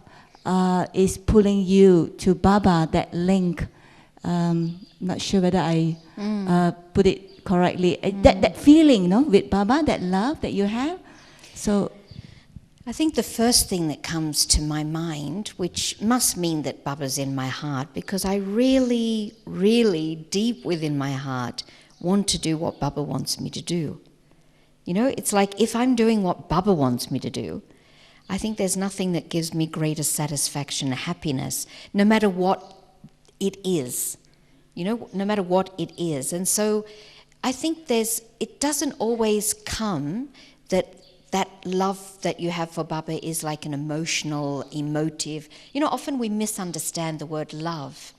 S1: is pulling you to Baba, that link. Not sure whether I put it correctly. That feeling, no, with Baba, that love that you have. So,
S3: I think the first thing that comes to my mind, which must mean that Baba's in my heart, because I really, really deep within my heart want to do what Baba wants me to do. You know, it's like if I'm doing what Baba wants me to do, I think there's nothing that gives me greater satisfaction, happiness, no matter what it is. You know, no matter what it is. And so I think it doesn't always come that love that you have for Baba is like an emotional, emotive. You know, often we misunderstand the word love.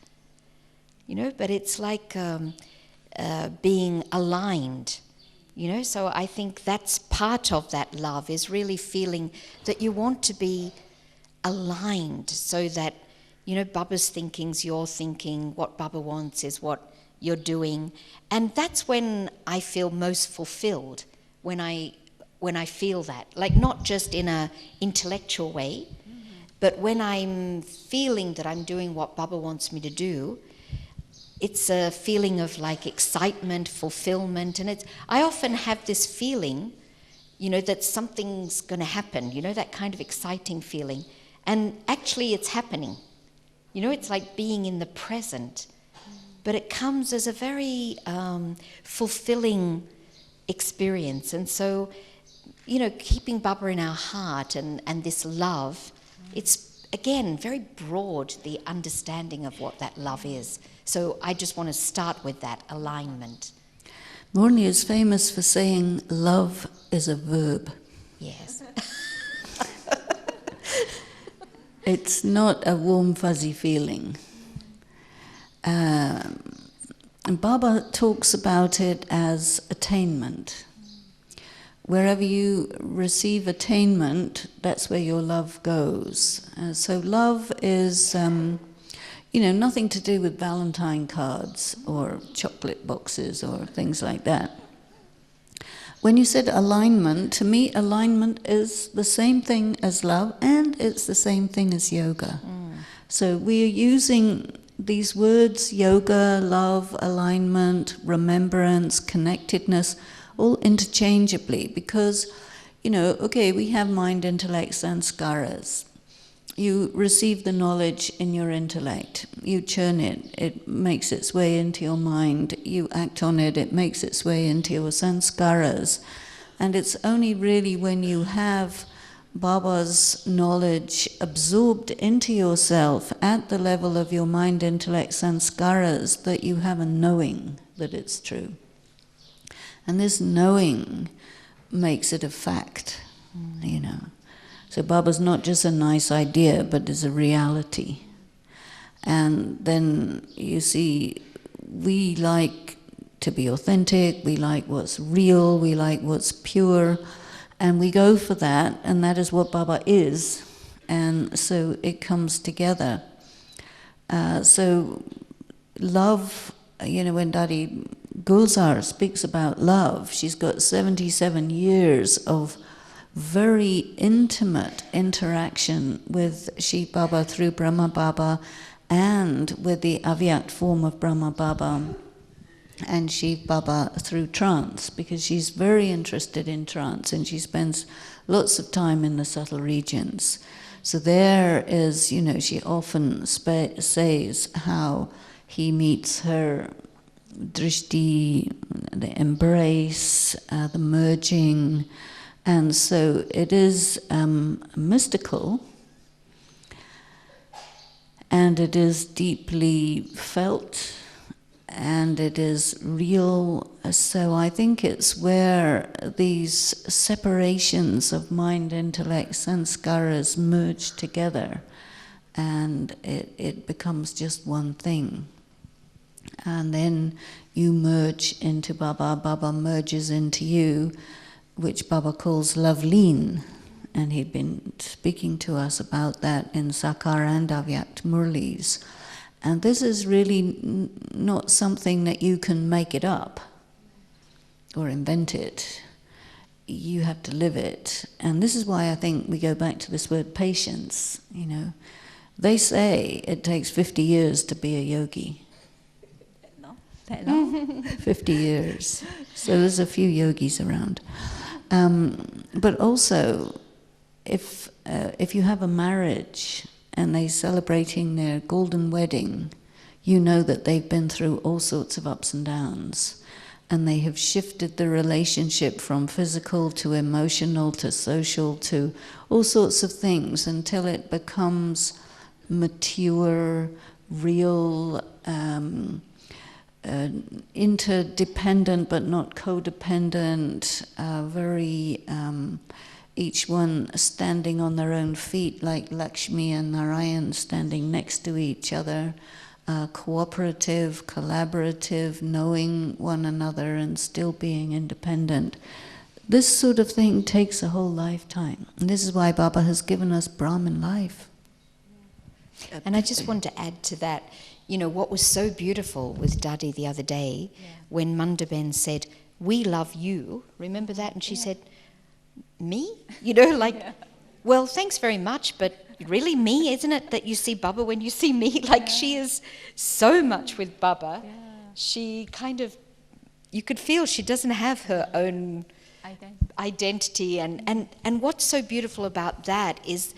S3: You know, but it's like being aligned. You know, so I think that's part of that love, is really feeling that you want to be aligned so that, you know, Baba's thinking's your thinking, what Baba wants is what you're doing. And that's when I feel most fulfilled, when I feel that. Like not just in a intellectual way, but when I'm feeling that I'm doing what Baba wants me to do, it's a feeling of like excitement, fulfillment. And I often have this feeling, you know, that something's going to happen, you know, that kind of exciting feeling. And actually it's happening. You know, it's like being in the present, but it comes as a very fulfilling experience. And so, you know, keeping Baba in our heart and this love, it's, again, very broad, the understanding of what that love is. So I just want to start with that alignment.
S2: Morni is famous for saying love is a verb.
S3: Yes.
S2: It's not a warm, fuzzy feeling. And Baba talks about it as attainment. Wherever you receive attainment, that's where your love goes. So love is, you know, nothing to do with Valentine cards or chocolate boxes or things like that. When you said alignment, to me alignment is the same thing as love, and it's the same thing as yoga. So we are using these words, yoga, love, alignment, remembrance, connectedness, all interchangeably, because, you know, okay, we have mind, intellect, sanskaras. You receive the knowledge in your intellect, you churn it, it makes its way into your mind, you act on it, it makes its way into your sanskaras. And it's only really when you have Baba's knowledge absorbed into yourself at the level of your mind, intellect, sanskaras that you have a knowing that it's true. And this knowing makes it a fact, you know. So Baba's not just a nice idea, but is a reality. And then you see, we like to be authentic, we like what's real, we like what's pure, and we go for that, and that is what Baba is. And so it comes together. So love when Daddy Gulzar speaks about love, she's got 77 years of very intimate interaction with Shiv Baba through Brahma Baba and with the Avyakt form of Brahma Baba and Shiv Baba through trance, because she's very interested in trance and she spends lots of time in the subtle regions. So there is, she often says how he meets her drishti, the embrace, the merging, and so it is mystical, and it is deeply felt, and it is real. So I think it's where these separations of mind, intellect, sanskaras merge together, and it becomes just one thing. And then you merge into Baba, Baba merges into you, which Baba calls love leen. And he'd been speaking to us about that in Sakar and Avyakt Murlis. And this is really not something that you can make it up or invent it. You have to live it. And this is why I think we go back to this word patience. They say it takes 50 years to be a yogi.
S1: That long?
S2: 50 years. So there's a few yogis around. But also, if you have a marriage and they're celebrating their golden wedding, you know that they've been through all sorts of ups and downs, and they have shifted the relationship from physical to emotional to social to all sorts of things until it becomes mature, real, interdependent but not codependent, very each one standing on their own feet, like Lakshmi and Narayan standing next to each other, cooperative, collaborative, knowing one another and still being independent. This sort of thing takes a whole lifetime. And this is why Baba has given us Brahman life.
S3: And I just want to add to that, what was so beautiful with Dadi the other day, when Mandaben said, "We love you," remember that? And she said, "Me?" Well, thanks very much, but really me, isn't it, that you see Baba when you see me? She is so much with Baba. Yeah. She kind of, you could feel she doesn't have her own identity. And what's so beautiful about that is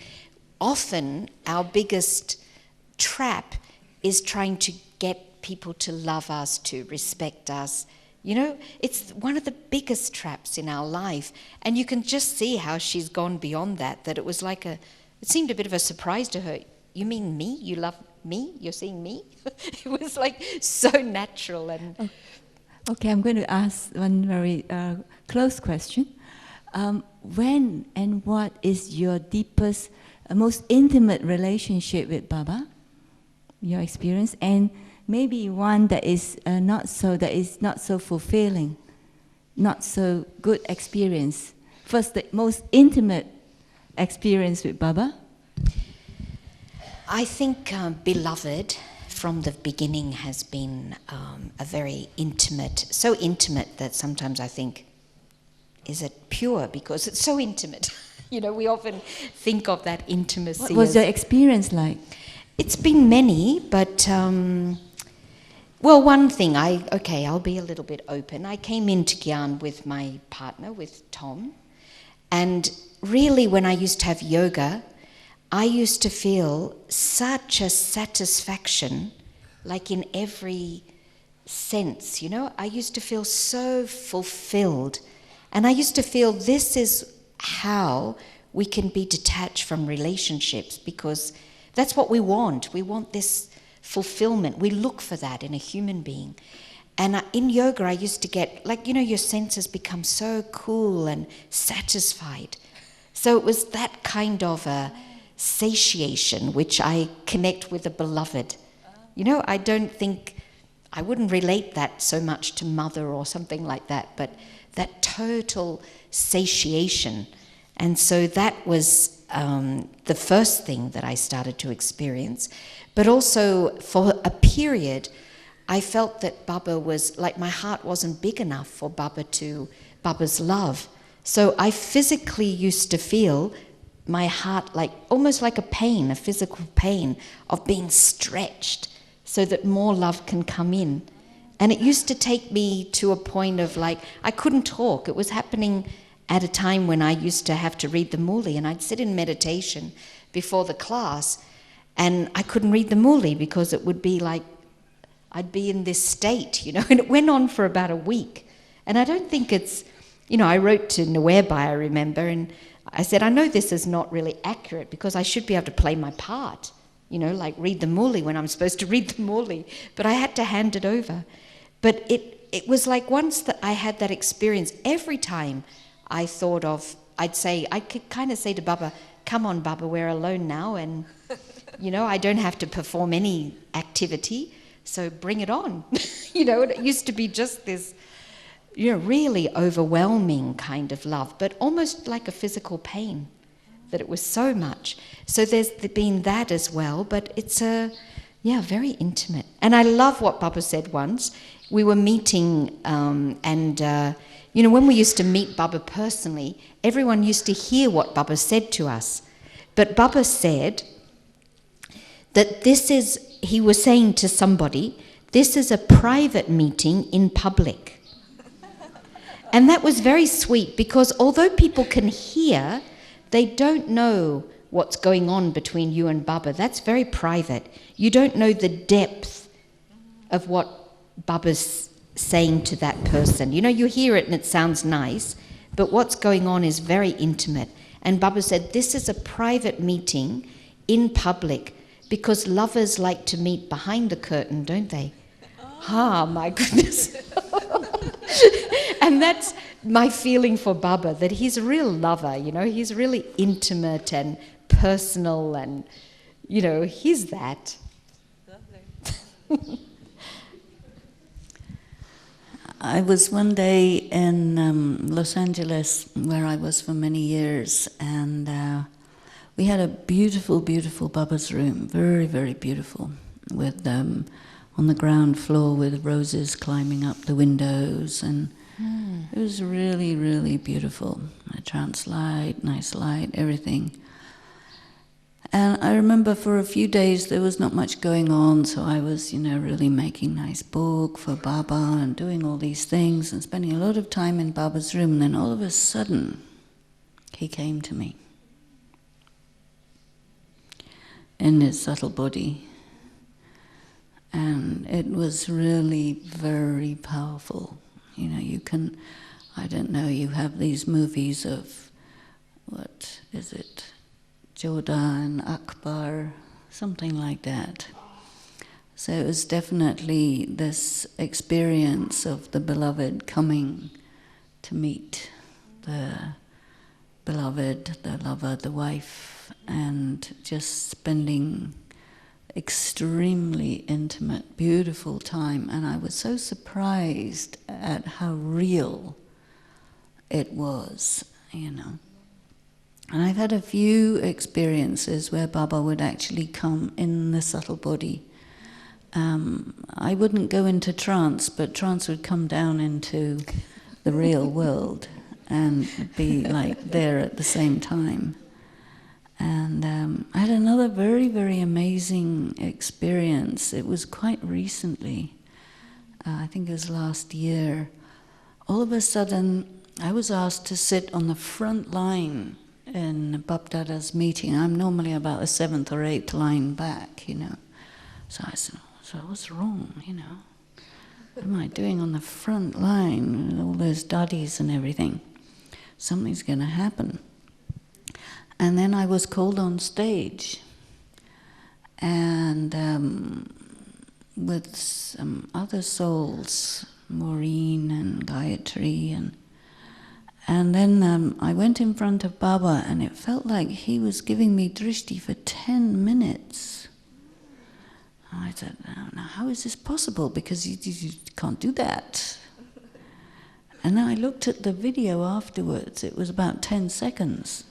S3: often our biggest trap is trying to get people to love us, to respect us. It's one of the biggest traps in our life. And you can just see how she's gone beyond that it was it seemed a bit of a surprise to her. You mean me? You love me? You're seeing me? It was so natural. And
S1: Okay, I'm going to ask one very close question. When and what is your deepest, most intimate relationship with Baba? Your experience, and maybe one that is not so fulfilling, not so good experience. First, the most intimate experience with Baba.
S3: I think Beloved from the beginning has been a very intimate, so intimate that sometimes I think, is it pure because it's so intimate? We often think of that intimacy.
S1: What was your experience like?
S3: It's been many, but one thing, I'll be a little bit open. I came into Gyan with my partner, with Tom, and really when I used to have yoga, I used to feel such a satisfaction, in every sense, I used to feel so fulfilled, and I used to feel this is how we can be detached from relationships, because that's what we want. We want this fulfillment. We look for that in a human being. And in yoga, I used to get, your senses become so cool and satisfied. So it was that kind of a satiation which I connect with the beloved. I wouldn't relate that so much to mother or something like that, but that total satiation. And so that was the first thing that I started to experience. But also for a period, I felt that Baba was, like my heart wasn't big enough for Baba's love. So I physically used to feel my heart like, almost like a pain, a physical pain of being stretched so that more love can come in. And it used to take me to a point of like, I couldn't talk. It was happening at a time when I used to have to read the Muli, and I'd sit in meditation before the class and I couldn't read the Muli because it would be like, I'd be in this state, and it went on for about a week. And I don't think it's, I wrote to Nuerbai, I remember, and I said, I know this is not really accurate because I should be able to play my part, like read the Muli when I'm supposed to read the Muli, but I had to hand it over. But it was like once that I had that experience, every time I thought of, I could kind of say to Baba, come on Baba, we're alone now, and I don't have to perform any activity, so bring it on. It used to be just this, really overwhelming kind of love, but almost like a physical pain, that it was so much. So there's been that as well, but it's very intimate. And I love what Baba said once. We were meeting, and when we used to meet Baba personally, everyone used to hear what Baba said to us. But Baba said that he was saying to somebody, this is a private meeting in public. And that was very sweet, because although people can hear, they don't know what's going on between you and Baba. That's very private. You don't know the depth of what Baba's saying to that person. You hear it and it sounds nice, but what's going on is very intimate. And Baba said, this is a private meeting in public, because lovers like to meet behind the curtain, don't they? Ah, my goodness. And that's my feeling for Baba, that he's a real lover, he's really intimate and personal, and, he's that.
S2: Lovely. I was one day in Los Angeles, where I was for many years, and we had a beautiful, beautiful Baba's room, very, very beautiful, with on the ground floor with roses climbing up the windows, and it was really, really beautiful. A trance light, nice light, everything. And I remember for a few days there was not much going on, so I was, really making nice book for Baba and doing all these things and spending a lot of time in Baba's room. And then all of a sudden, he came to me in his subtle body. And it was really very powerful. You can, I don't know, you have these movies of, what is it, Jodha and Akbar, something like that. So it was definitely this experience of the beloved coming to meet the beloved, the lover, the wife, and just spending extremely intimate, beautiful time. And I was so surprised at how real it was, And I've had a few experiences where Baba would actually come in the subtle body. I wouldn't go into trance, but trance would come down into the real world and be like there at the same time. And I had another very, very amazing experience. It was quite recently. I think it was last year. All of a sudden, I was asked to sit on the front line in Bapdada's meeting. I'm normally about the 7th or 8th line back, So I said, so what's wrong, What am I doing on the front line with all those daddies and everything? Something's going to happen. And then I was called on stage, and with some other souls, Maureen and Gayatri, and then I went in front of Baba, and it felt like he was giving me drishti for 10 minutes. And I said, now how is this possible? Because you can't do that. And then I looked at the video afterwards. It was about 10 seconds.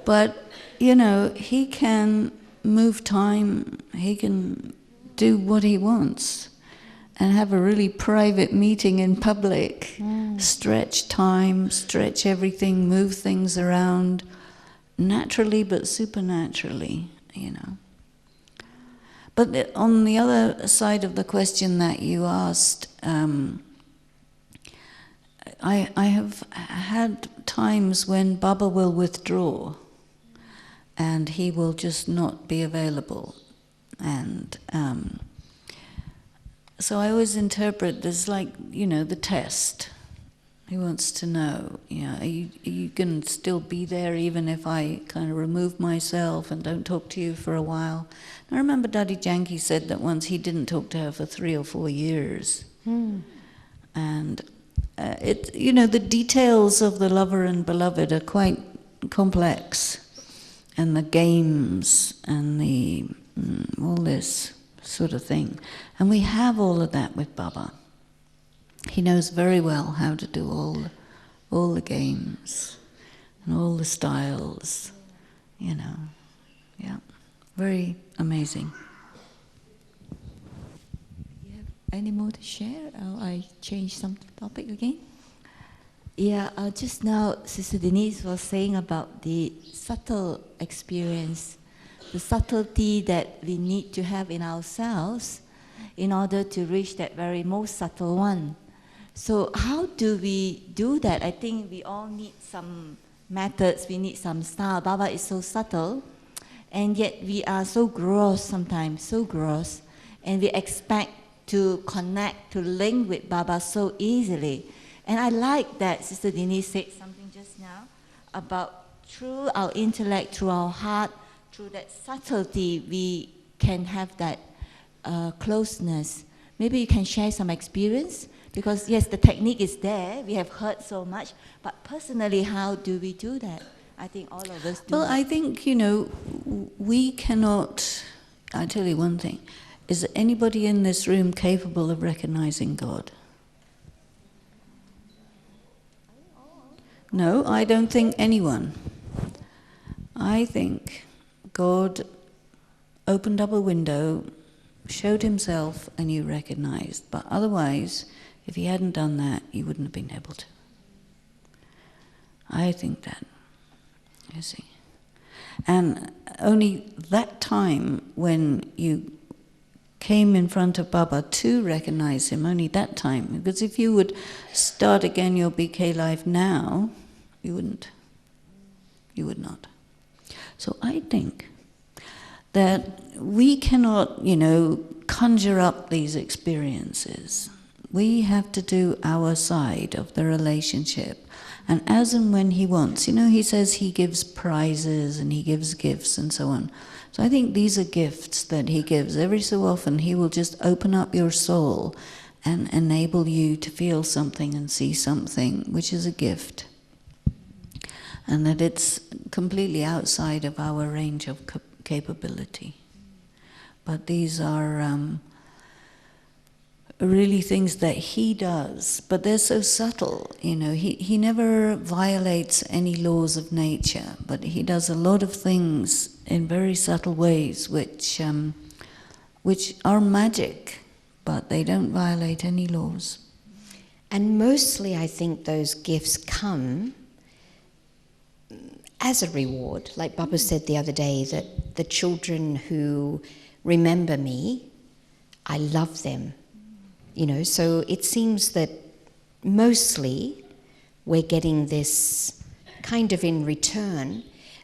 S2: But, he can move time, he can do what he wants and have a really private meeting in public. Stretch time, stretch everything, move things around, naturally but supernaturally, But on the other side of the question that you asked, I have had times when Baba will withdraw and he will just not be available. And so I always interpret this like, the test. He wants to know, are you going to still be there even if I kind of remove myself and don't talk to you for a while? I remember Daddy Janki said that once he didn't talk to her for 3 or 4 years. And the details of the lover and beloved are quite complex. And the games and the all this sort of thing. And we have all of that with Baba. He knows very well how to do all the games and all the styles, Yeah, very amazing.
S1: You have any more to share? I change some topic again. Yeah, just now Sister Denise was saying about the subtle experience, the subtlety that we need to have in ourselves in order to reach that very most subtle one. So how do we do that? I think we all need some methods, we need some style. Baba is so subtle, and yet we are so gross sometimes, so gross, and we expect to connect, to link with Baba so easily. And I like that Sister Denise said something just now about through our intellect, through our heart, through that subtlety, we can have that closeness. Maybe you can share some experience? Because yes, the technique is there, we have heard so much, but personally, how do we do that? I think all of us do.
S2: Well, I think, we cannot, I'll tell you one thing, is anybody in this room capable of recognizing God? No, I don't think anyone. I think God opened up a window, showed himself, and you recognized. But otherwise, if he hadn't done that, you wouldn't have been able to. I think that, you see. And only that time when you came in front of Baba to recognize him, only that time. Because if you would start again your BK life now, you wouldn't. You would not. So I think that we cannot, conjure up these experiences. We have to do our side of the relationship. And as and when he wants, he says he gives prizes and he gives gifts and so on. So I think these are gifts that he gives. Every so often he will just open up your soul and enable you to feel something and see something, which is a gift. And that it's completely outside of our range of capability. But these are really things that he does, but they're so subtle, he never violates any laws of nature, but he does a lot of things in very subtle ways which are magic, but they don't violate any laws.
S3: And mostly I think those gifts come as a reward. Like Baba said the other day, that the children who remember me, I love them. So it seems that mostly we're getting this kind of in return,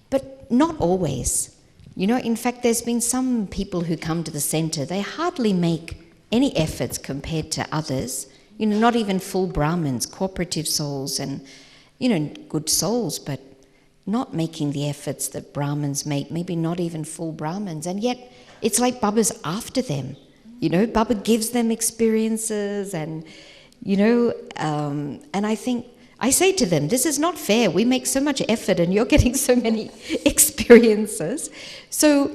S3: but not always. In fact, there's been some people who come to the center, they hardly make any efforts compared to others, not even full Brahmins, cooperative souls and, good souls, but not making the efforts that Brahmins make, maybe not even full Brahmins, and yet it's like Baba's after them. Baba gives them experiences and, and I think, I say to them, this is not fair. We make so much effort and you're getting so many experiences. So,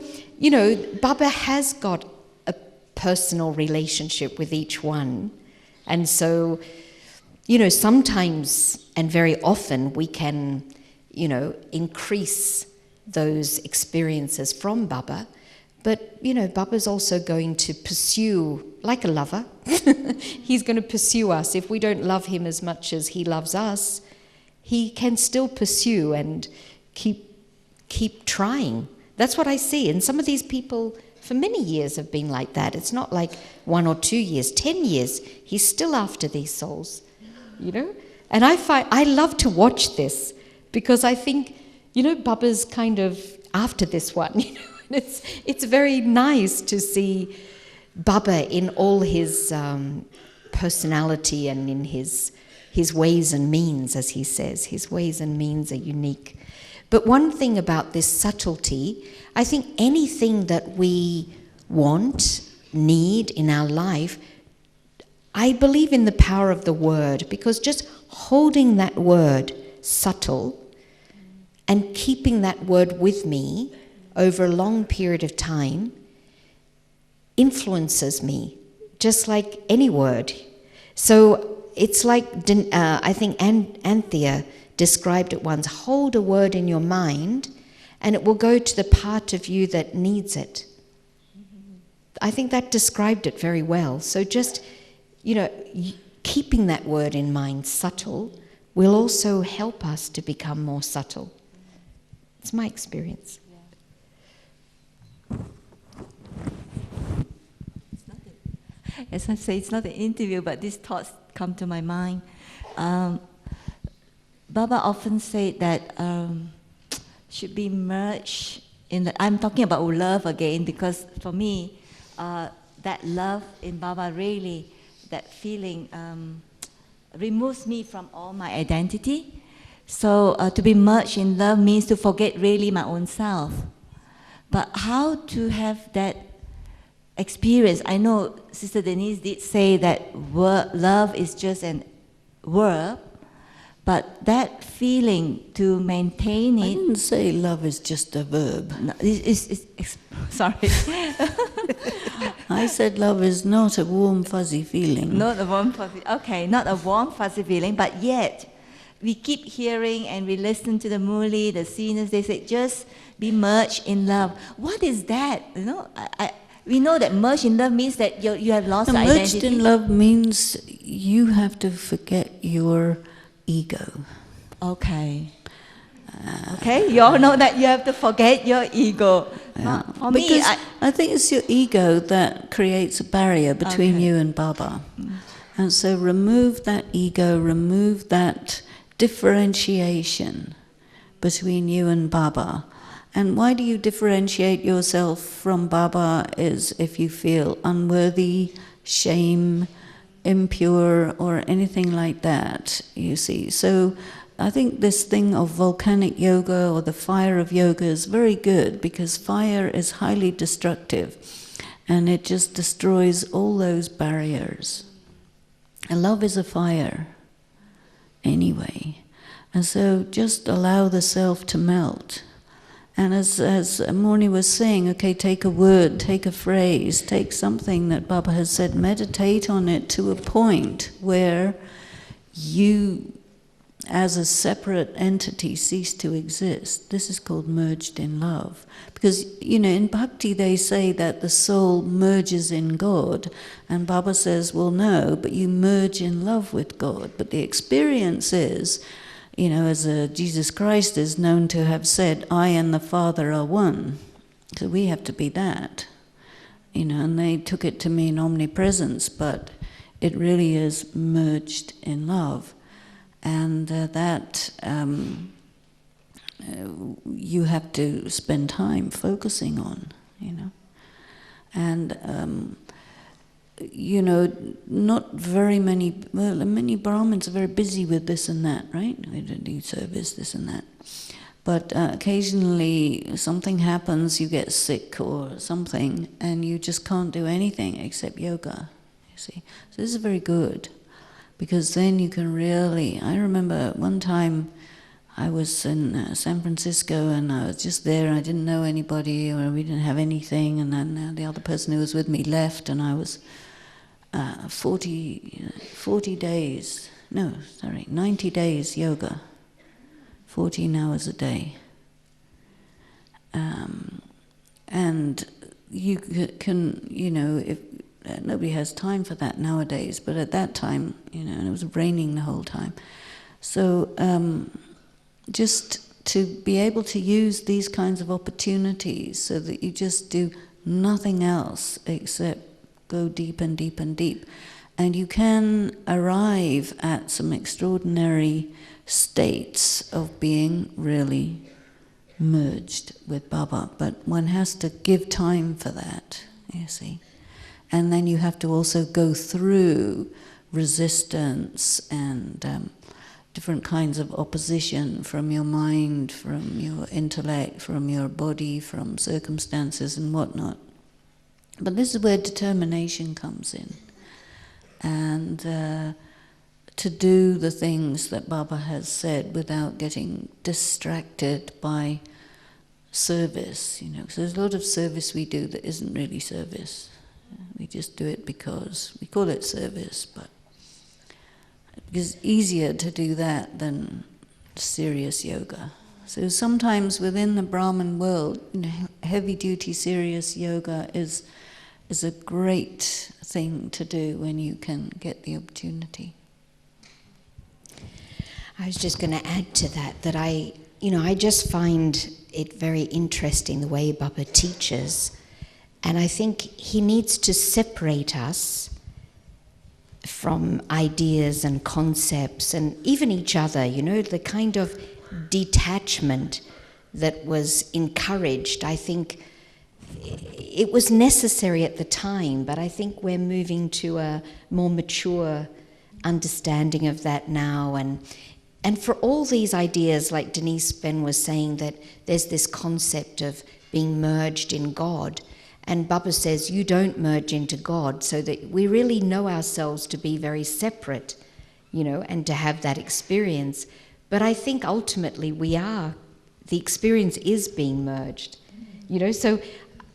S3: Baba has got a personal relationship with each one. And so, sometimes and very often we can, increase those experiences from Baba. But, Baba's also going to pursue, like a lover. He's going to pursue us. If we don't love him as much as he loves us, he can still pursue and keep trying. That's what I see. And some of these people for many years have been like that. It's not like 1 or 2 years, 10 years. He's still after these souls, And I love to watch this because I think, Baba's kind of after this one, It's very nice to see Baba in all his personality and in his ways and means, as he says. His ways and means are unique. But one thing about this subtlety, I think anything that we want, need in our life, I believe in the power of the word, because just holding that word subtle and keeping that word with me over a long period of time influences me, just like any word. So it's like, I think Anthea described it once, hold a word in your mind and it will go to the part of you that needs it. I think that described it very well. So just, keeping that word in mind, subtle, will also help us to become more subtle. It's my experience.
S1: As I say, it's not an interview, but these thoughts come to my mind. Baba often said that should be merged in the... I'm talking about love again, because for me, that love in Baba really, that feeling removes me from all my identity. So to be merged in love means to forget really my own self. But how to have that experience? I know Sister Denise did say that love is just a verb, but that feeling, to maintain it...
S2: I didn't say love is just a verb.
S1: No, sorry.
S2: I said love is not a warm, fuzzy feeling.
S1: Not a warm, fuzzy... Okay, not a warm, fuzzy feeling, but yet we keep hearing and we listen to the Muli, the seniors, they say, just be merged in love. What is that? We know that merged in love means that you have lost the identity.
S2: Merged in love means you have to forget your ego.
S1: Okay. Okay, you all know that you have to forget your ego.
S2: Yeah.
S1: For
S2: because
S1: me,
S2: I think it's your ego that creates a barrier between you and Baba. And so remove that ego, remove that differentiation between you and Baba. And why do you differentiate yourself from Baba is if you feel unworthy, shame, impure, or anything like that, you see. So I think this thing of volcanic yoga or the fire of yoga is very good, because fire is highly destructive and it just destroys all those barriers. And love is a fire anyway. And so just allow the self to melt. And as Morni was saying, okay, take a word, take a phrase, take something that Baba has said, meditate on it to a point where you, as a separate entity, cease to exist. This is called merged in love. Because, in bhakti they say that the soul merges in God, and Baba says, well, no, but you merge in love with God. But the experience is, as Jesus Christ is known to have said, I and the Father are one. So we have to be that. And they took it to mean omnipresence, but it really is merged in love. And that you have to spend time focusing on, And, not very many Brahmins are very busy with this and that, right? They do service, this and that. But occasionally something happens, you get sick or something, and you just can't do anything except yoga, you see. So this is very good, because then you can really... I remember one time I was in San Francisco and I was just there and I didn't know anybody, or we didn't have anything, and then the other person who was with me left, and I was 90 days yoga, 14 hours a day. And you can, if nobody has time for that nowadays, but at that time, and it was raining the whole time. So just to be able to use these kinds of opportunities so that you just do nothing else except go deep and deep and deep. And you can arrive at some extraordinary states of being really merged with Baba, but one has to give time for that, you see. And then you have to also go through resistance and different kinds of opposition from your mind, from your intellect, from your body, from circumstances and whatnot. But this is where determination comes in. And to do the things that Baba has said without getting distracted by service, because there's a lot of service we do that isn't really service. We just do it because we call it service, but it's easier to do that than serious yoga. So sometimes within the Brahman world, heavy-duty serious yoga is a great thing to do when you can get the opportunity.
S3: I was just going to add to that I just find it very interesting the way Baba teaches, and I think he needs to separate us from ideas and concepts and even each other, the kind of detachment that was encouraged. I think it was necessary at the time, but I think we're moving to a more mature understanding of that now. And for all these ideas, like Denise Ben was saying, that there's this concept of being merged in God. And Baba says, you don't merge into God, so that we really know ourselves to be very separate, and to have that experience. But I think ultimately the experience is being merged, So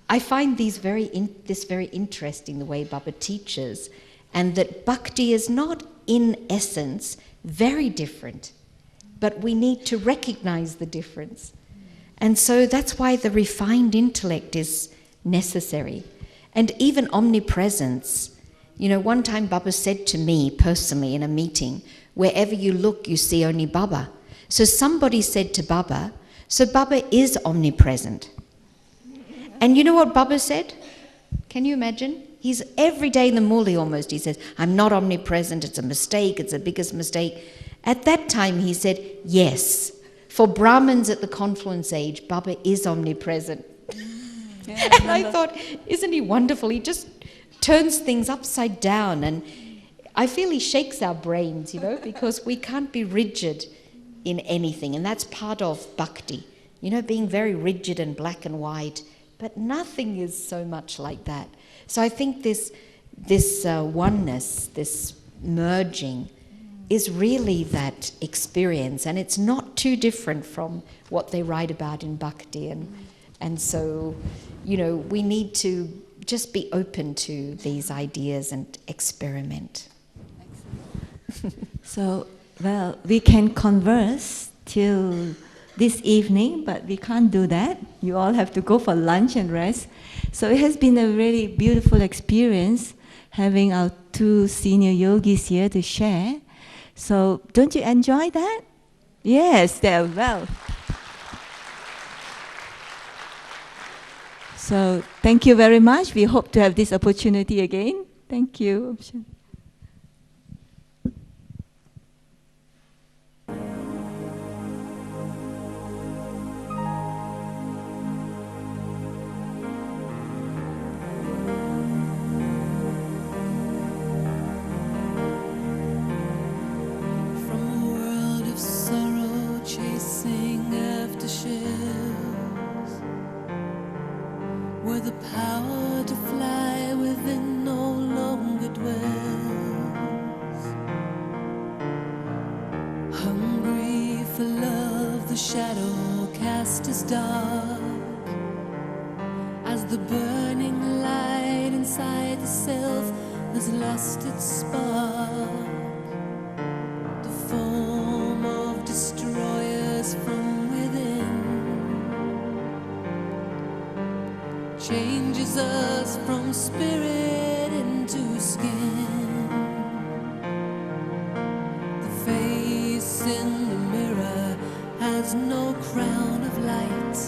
S3: I find this very interesting, the way Baba teaches, and that bhakti is not in essence very different, but we need to recognize the difference. And so that's why the refined intellect is necessary. And even omnipresence. One time Baba said to me personally in a meeting, wherever you look, you see only Baba. So somebody said to Baba, so Baba is omnipresent. And you know what Baba said? Can you imagine? He's every day in the Murli almost, he says, I'm not omnipresent, it's a mistake, it's the biggest mistake. At that time he said, yes, for Brahmins at the confluence age, Baba is omnipresent. Yeah, and I thought, isn't he wonderful? He just turns things upside down, and I feel he shakes our brains, because we can't be rigid in anything, and that's part of bhakti, being very rigid and black and white, but nothing is so much like that. So I think this oneness, this merging, is really that experience, and it's not too different from what they write about in bhakti, and so, we need to just be open to these ideas and experiment.
S1: So, we can converse till this evening, but we can't do that. You all have to go for lunch and rest. So it has been a really beautiful experience having our two senior yogis here to share. So don't you enjoy that? Yes, they're well. So thank you very much. We hope to have this opportunity again. Thank you.
S4: Where the power to fly within no longer dwells. Hungry for love, the shadow cast is dark, as the burning light inside the self has lost its spark. The form of destroyers from within changes Jesus from spirit into skin. The face in the mirror has no crown of light.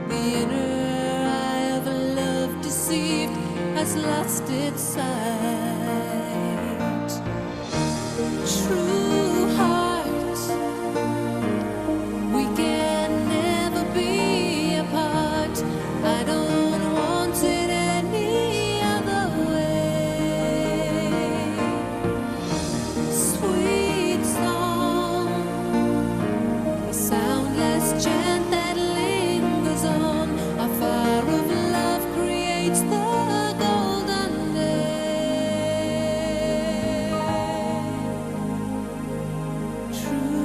S4: The inner eye of love deceived has lost its sight. True heart, we can never be apart. I don't want it any other way. Sweet song, a soundless chant that lingers on. A fire of love creates the golden day. True